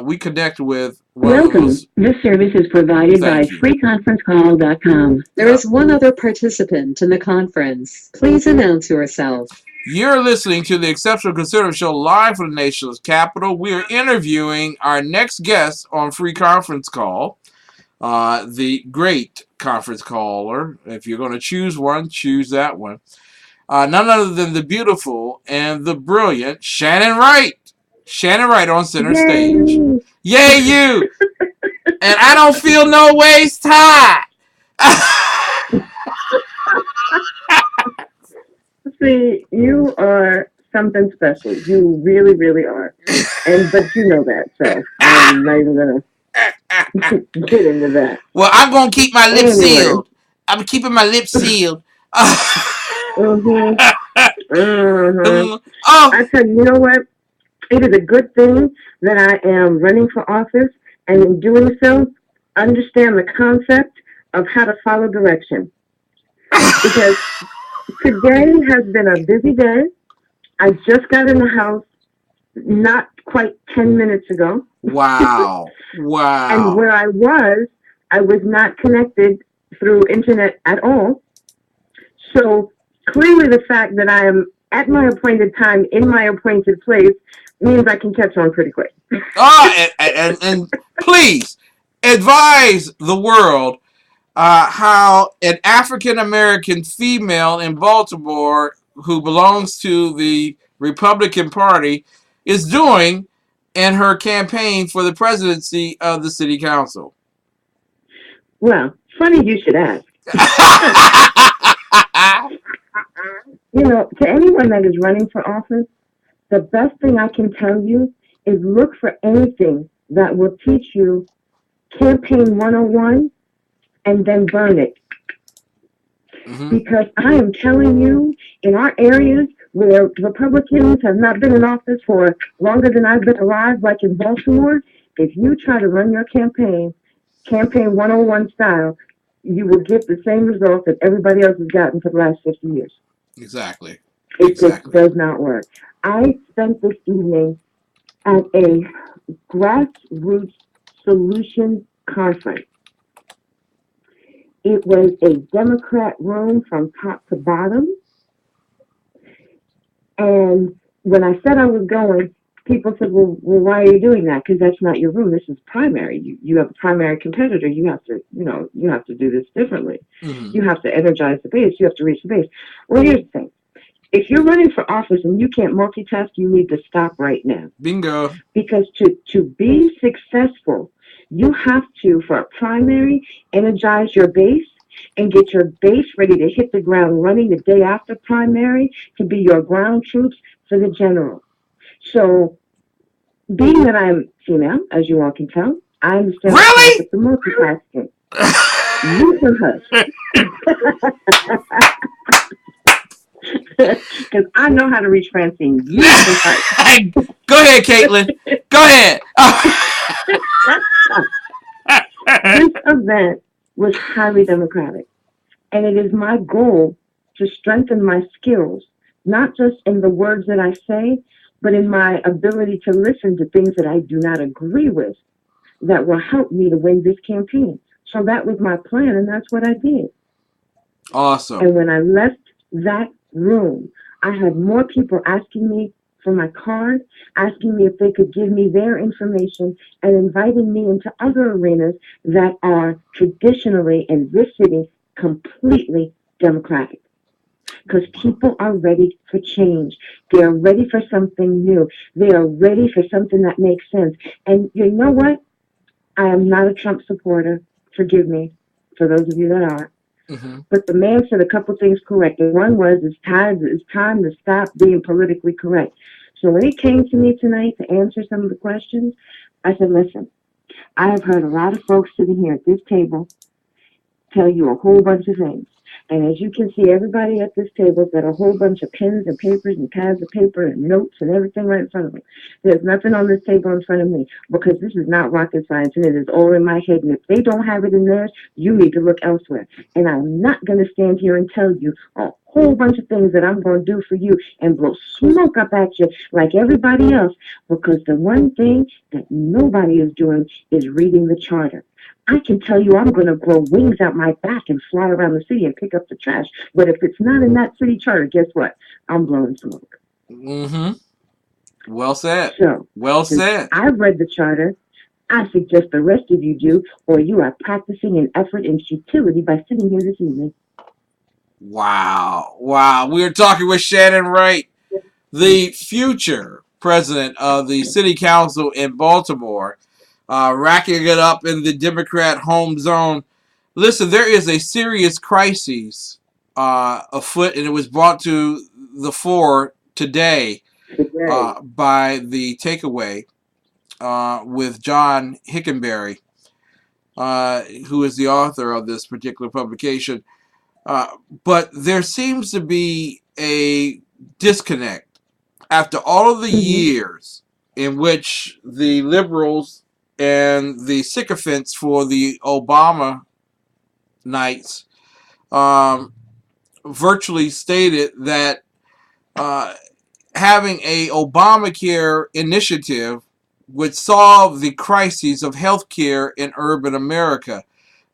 we connect with Welcome. This service is provided by freeconferencecall.com. There is one other participant in the conference. Please announce yourself. You're listening to the Exceptional Conservative Show live from the nation's capital. We are interviewing our next guest on Free Conference Call, the great conference caller. If you're going to choose one, choose that one. None other than the beautiful and the brilliant Shannon Wright. Shannon Wright on center stage. Yay, you! And I don't feel no ways tired. See, you are something special. You really, really are. But you know that, so I'm not even gonna get into that. Well, I'm gonna keep my lips sealed. I'm keeping my lips sealed. Oh, I tell you, you know what? It is a good thing that I am running for office, and in doing so, understand the concept of how to follow direction. Because today has been a busy day. I just got in the house not quite 10 minutes ago. Wow. Wow. And where I was not connected through internet at all. So clearly the fact that I am at my appointed time in my appointed place means I can catch on pretty quick. And please advise the world how an African-American female in Baltimore who belongs to the Republican Party is doing in her campaign for the presidency of the city council. Well, funny you should ask. You know, to anyone that is running for office, the best thing I can tell you is look for anything that will teach you campaign 101 and then burn it. Because I am telling you, in our areas where Republicans have not been in office for longer than I've been alive, like in Baltimore, if you try to run your campaign 101 style, you will get the same result that everybody else has gotten for the last 50 years. Exactly. It just does not work. I spent this evening at a grassroots solution conference. It was a Democrat room from top to bottom. And when I said I was going, people said, well, why are you doing that? Because that's not your room. This is primary. You have a primary competitor. You have to, you have to do this differently. You have to energize the base. You have to reach the base. Well, here's the thing. If you're running for office and you can't multitask, you need to stop right now. Bingo. Because to be successful, you have to, for a primary, energize your base and get your base ready to hit the ground running the day after primary to be your ground troops for the general. So being that I'm female, as you all can tell, I understand the Really? concept of multitasking. You can hush. Because I know how to reach Francine. You can hush. Go ahead, Caitlin. Go ahead. This event was highly democratic, and it is my goal to strengthen my skills, not just in the words that I say, but in my ability to listen to things that I do not agree with that will help me to win this campaign. So that was my plan, and that's what I did. Awesome. And when I left that room, I had more people asking me for my card, asking me if they could give me their information, and inviting me into other arenas that are traditionally in this city completely democratic. Because people are ready for change. They are ready for something new. They are ready for something that makes sense. And you know what? I am not a Trump supporter. Forgive me, for those of you that are. Mm-hmm. But the man said a couple things correct. And one was, it's time to stop being politically correct. So when he came to me tonight to answer some of the questions, I said, listen, I have heard a lot of folks sitting here at this table tell you a whole bunch of things. And as you can see, everybody at this table got a whole bunch of pens and papers and pads of paper and notes and everything right in front of them. There's nothing on this table in front of me because this is not rocket science and it is all in my head. And if they don't have it in theirs, you need to look elsewhere. And I'm not going to stand here and tell you a whole bunch of things that I'm going to do for you and blow smoke up at you like everybody else, because the one thing that nobody is doing is reading the charter. I can tell you I'm going to grow wings out my back and fly around the city and pick up the trash. But if it's not in that city charter, guess what? I'm blowing smoke. Mm-hmm. Well said. So, well said. I've read the charter. I suggest the rest of you do, or you are practicing an effort in futility by sitting here this evening. Wow. Wow. We're talking with Shannon Wright, the future president of the city council in Baltimore, racking it up in the Democrat home zone. Listen, there is a serious crisis afoot, and it was brought to the fore today by the takeaway with John Hickenberry, who is the author of this particular publication. But there seems to be a disconnect after all of the years in which the liberals and the sycophants for the Obama-ites virtually stated that having a Obamacare initiative would solve the crises of healthcare in urban America.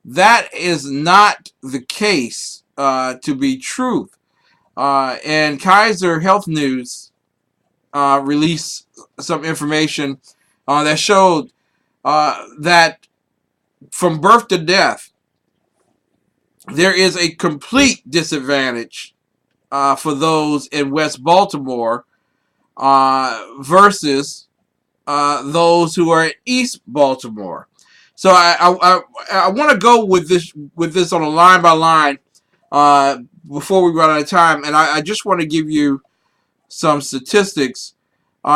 That is not the case, to be truth. And Kaiser Health News released some information that showed that from birth to death, there is a complete disadvantage for those in West Baltimore versus those who are in East Baltimore. So I want to go with this on a line by line before we run out of time, and I just want to give you some statistics.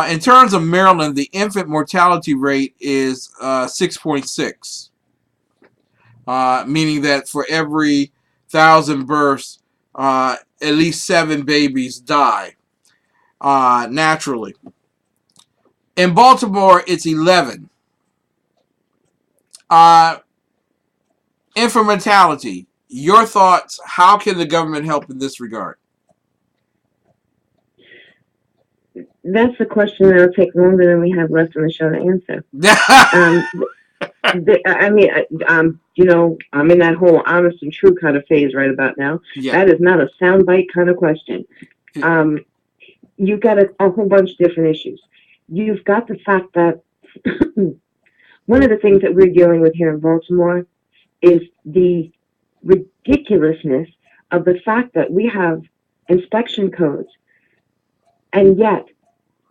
In terms of Maryland, the infant mortality rate is 6.6, meaning that for every 1,000 births, at least 7 babies die naturally. In Baltimore, it's 11. Infant mortality. Your thoughts? How can the government help in this regard? That's a question that'll take longer than we have left on the show to answer. I'm in that whole honest and true kind of phase right about now. Yeah. That is not a soundbite kind of question. You've got a whole bunch of different issues. You've got the fact that one of the things that we're dealing with here in Baltimore is the ridiculousness of the fact that we have inspection codes, and yet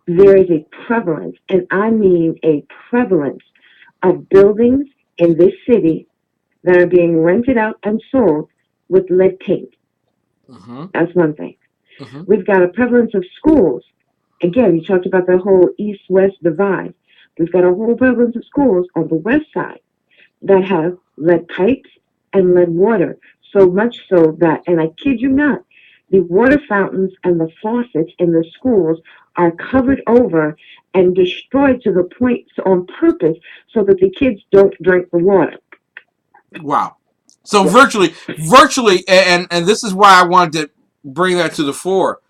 there is a prevalence, and I mean a prevalence, of buildings in this city that are being rented out and sold with lead paint. That's one thing. We've got a prevalence of schools. Again, you talked about the whole east-west divide. We've got a whole bunch of schools on the west side that have lead pipes and lead water. So much so that, and I kid you not, the water fountains and the faucets in the schools are covered over and destroyed to the point on purpose so that the kids don't drink the water. Wow. So virtually, and this is why I wanted to bring that to the fore.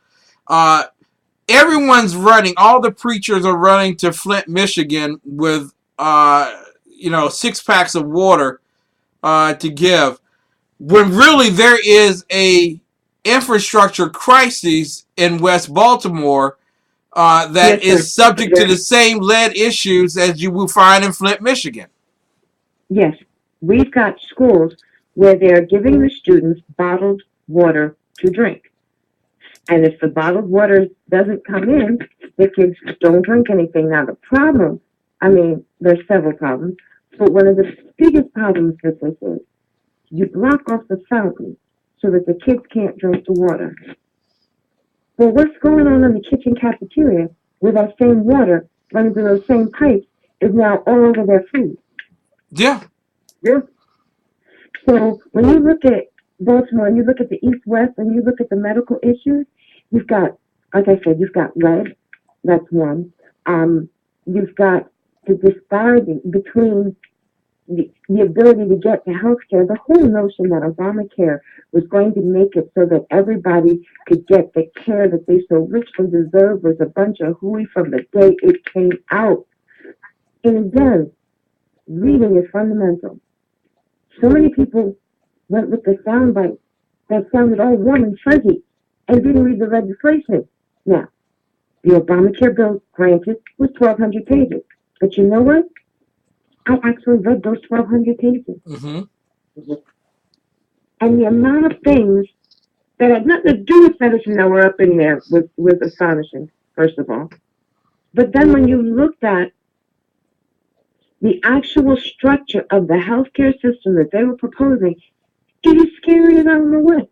Everyone's running. All the preachers are running to Flint, Michigan with 6 packs of water to give, when really there is a infrastructure crisis in West Baltimore that is subject to the same lead issues as you will find in Flint, Michigan. Yes, we've got schools where they're giving the students bottled water to drink. And if the bottled water doesn't come in, the kids don't drink anything. Now, the problem, there's several problems, but one of the biggest problems with this is you block off the fountain so that the kids can't drink the water. Well, what's going on in the kitchen cafeteria where that same water running through those same pipes is now all over their food? Yeah. Yeah. So when you look at Baltimore, and you look at the East-West, and you look at the medical issues, you've got, like I said, you've got lead. That's one. You've got the disparity between the ability to get to health care. The whole notion that Obamacare was going to make it so that everybody could get the care that they so richly deserve was a bunch of hooey from the day it came out. And again, reading is fundamental. So many people went with the soundbite that sounded all warm and fuzzy and didn't read the legislation. Now, the Obamacare bill, granted, was 1,200 pages. But you know what? I actually read those 1,200 pages. Mm-hmm. And the amount of things that had nothing to do with medicine that were up in there was astonishing, first of all. But then when you looked at the actual structure of the healthcare system that they were proposing, it is scary as I don't know what.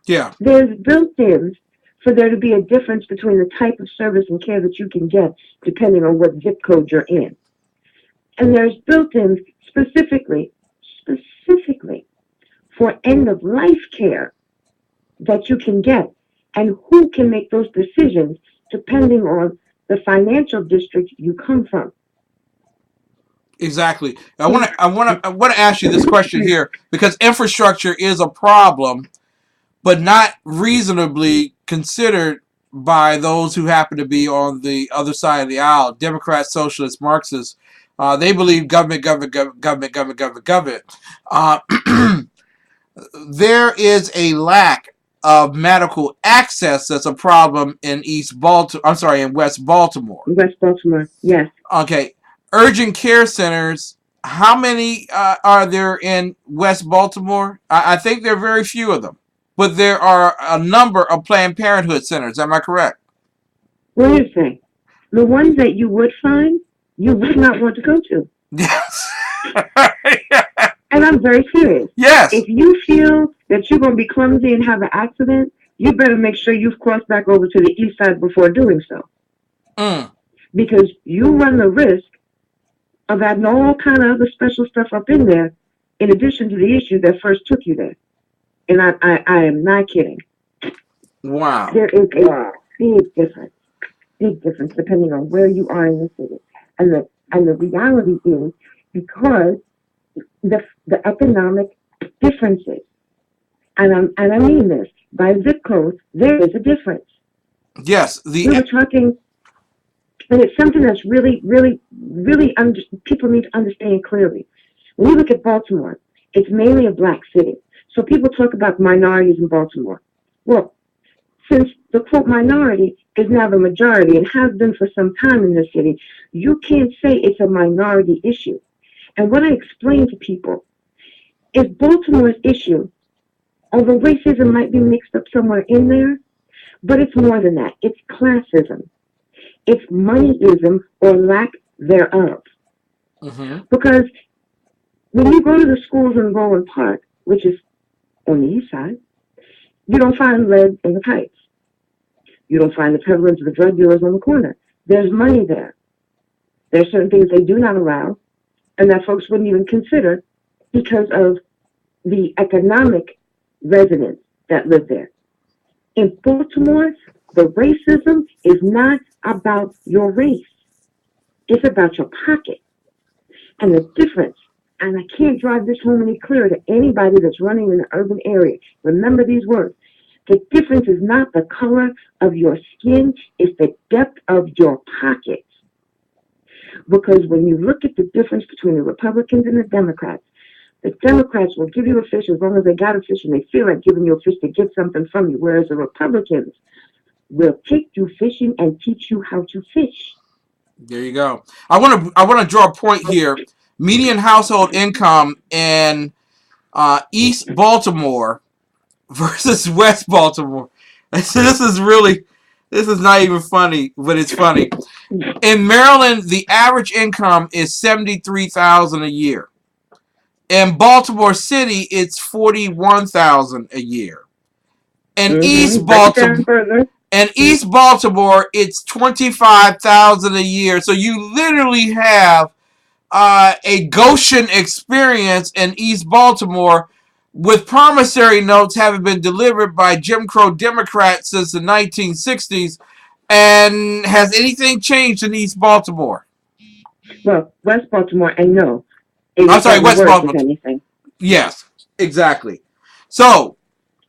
Yeah. There's built-ins for there to be a difference between the type of service and care that you can get depending on what zip code you're in. And there's built-ins specifically for end-of-life care that you can get, and who can make those decisions depending on the financial district you come from. Exactly. I want to ask you this question here, because infrastructure is a problem, but not reasonably considered by those who happen to be on the other side of the aisle. Democrats, socialists, Marxists, they believe government. There is a lack of medical access that's a problem in in West Baltimore. West Baltimore, yes. Okay. Urgent care centers, how many are there in West Baltimore? I think there are very few of them. But there are a number of Planned Parenthood centers. Am I correct? What do you say? The ones that you would find, you would not want to go to. Yes. And I'm very serious. Yes. If you feel that you're going to be clumsy and have an accident, you better make sure you've crossed back over to the east side before doing so. Because you run the risk of adding all kind of other special stuff up in there, in addition to the issue that first took you there. And I am not kidding. Wow. There is a big difference depending on where you are in the city. And the reality is, because the economic differences, and I mean this, by zip code, there is a difference. Yes. We were talking, and it's something that's really people need to understand clearly. When you look at Baltimore, it's mainly a black city. So people talk about minorities in Baltimore. Well, since the quote minority is now the majority and has been for some time in this city, you can't say it's a minority issue. And what I explain to people is Baltimore's issue, although racism might be mixed up somewhere in there, but it's more than that. It's classism. It's moneyism or lack thereof. Mm-hmm. Because when you go to the schools in Roland Park, which is on the east side, you don't find lead in the pipes. You don't find the prevalence of the drug dealers on the corner. There's money there. There are certain things they do not allow, and that folks wouldn't even consider because of the economic residents that live there. In Baltimore, the racism is not about your race. It's about your pocket. And the difference, and I can't drive this home any clearer to anybody that's running in the urban area. Remember these words. The difference is not the color of your skin, it's the depth of your pocket. Because when you look at the difference between the Republicans and the Democrats will give you a fish as long as they got a fish and they feel like giving you a fish to get something from you, whereas the Republicans will take you fishing and teach you how to fish. There you go. I want to draw a point here. Median household income in East Baltimore versus West Baltimore. So this is not even funny, but it's funny. In Maryland, the average income is $73,000 a year. In Baltimore City, it's $41,000 a year. In East Baltimore, it's $25,000 a year. So you literally have a Goshen experience in East Baltimore, with promissory notes having been delivered by Jim Crow Democrats since the 1960s. And has anything changed in East Baltimore? Well, West Baltimore, I know. I'm sorry, West Baltimore. Anything. Yes, exactly. So,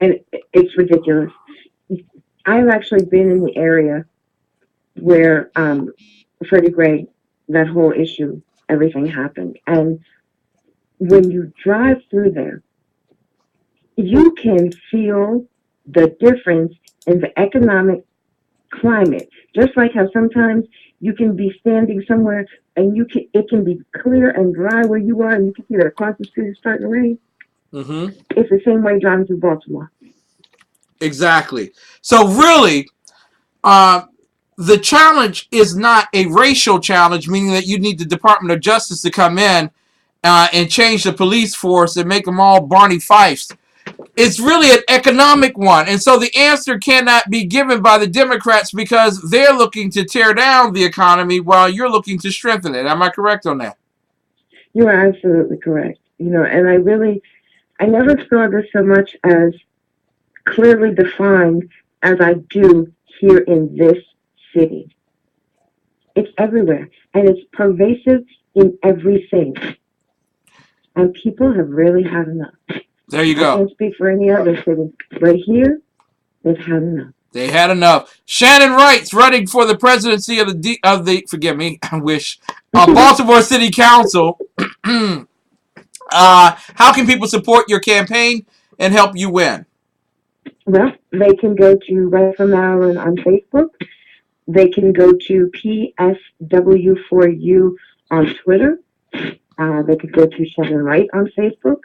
and it's ridiculous. I've actually been in the area where Freddie Gray, that whole issue, everything happened. And when you drive through there, you can feel the difference in the economic climate. Just like how sometimes you can be standing somewhere and it can be clear and dry where you are, and you can see that across the street it's starting to rain. Mm-hmm. It's the same way driving through Baltimore. Exactly. So really, the challenge is not a racial challenge, meaning that you need the Department of Justice to come in and change the police force and make them all Barney Fifes. It's really an economic one. And so the answer cannot be given by the Democrats because they're looking to tear down the economy while you're looking to strengthen it. Am I correct on that? You are absolutely correct. And I never saw this so much as clearly defined as I do here in this city. It's everywhere, and it's pervasive in everything. And people have really had enough. There you go. I can't speak for any other city, but here, they've had enough. They had enough. Shannon Wright's running for the presidency of the forgive me, I wish, Baltimore City Council. How can people support your campaign and help you win? Well, they can go to Wright from Maryland on Facebook. They can go to PSW4U on Twitter. They could go to Shannon Wright on Facebook.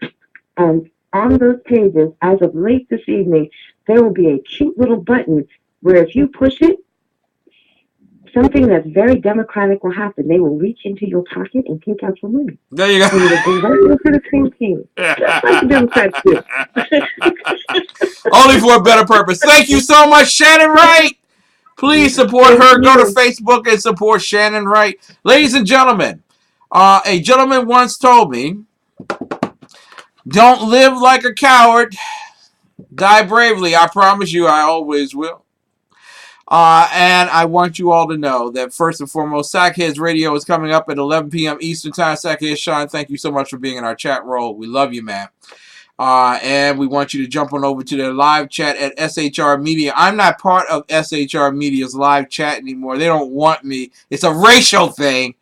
And on those pages, as of late this evening, there will be a cute little button where if you push it, something that's very democratic will happen. They will reach into your pocket and take out your money. There you go. And it'll go right into the campaign. Just like the Democrats do. Only for a better purpose. Thank you so much, Shannon Wright. Please support her. Go to Facebook and support Shannon Wright. Ladies and gentlemen, a gentleman once told me, don't live like a coward. Die bravely. I promise you I always will. And I want you all to know that first and foremost, Sackheads Radio is coming up at 11 p.m. Eastern Time. Sackheads Sean, thank you so much for being in our chat roll. We love you, man. And we want you to jump on over to their live chat at SHR Media. I'm not part of SHR Media's live chat anymore. They don't want me. It's a racial thing.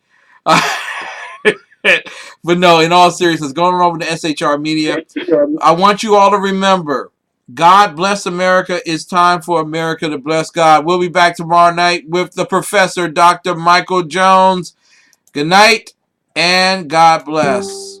But no, in all seriousness, going on over to SHR Media, I want you all to remember, God bless America. It's time for America to bless God. We'll be back tomorrow night with the professor, Dr. Michael Jones. Good night, and God bless.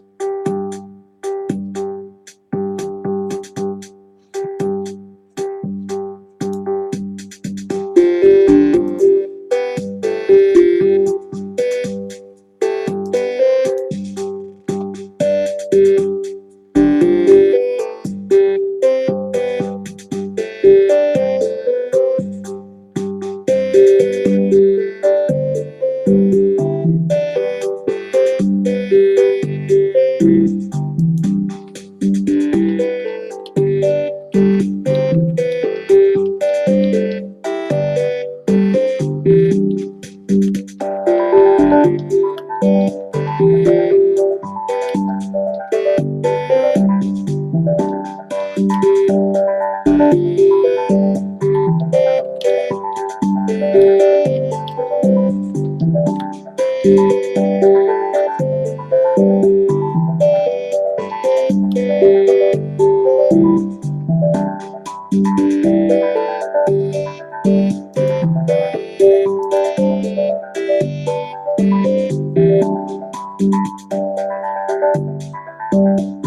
you.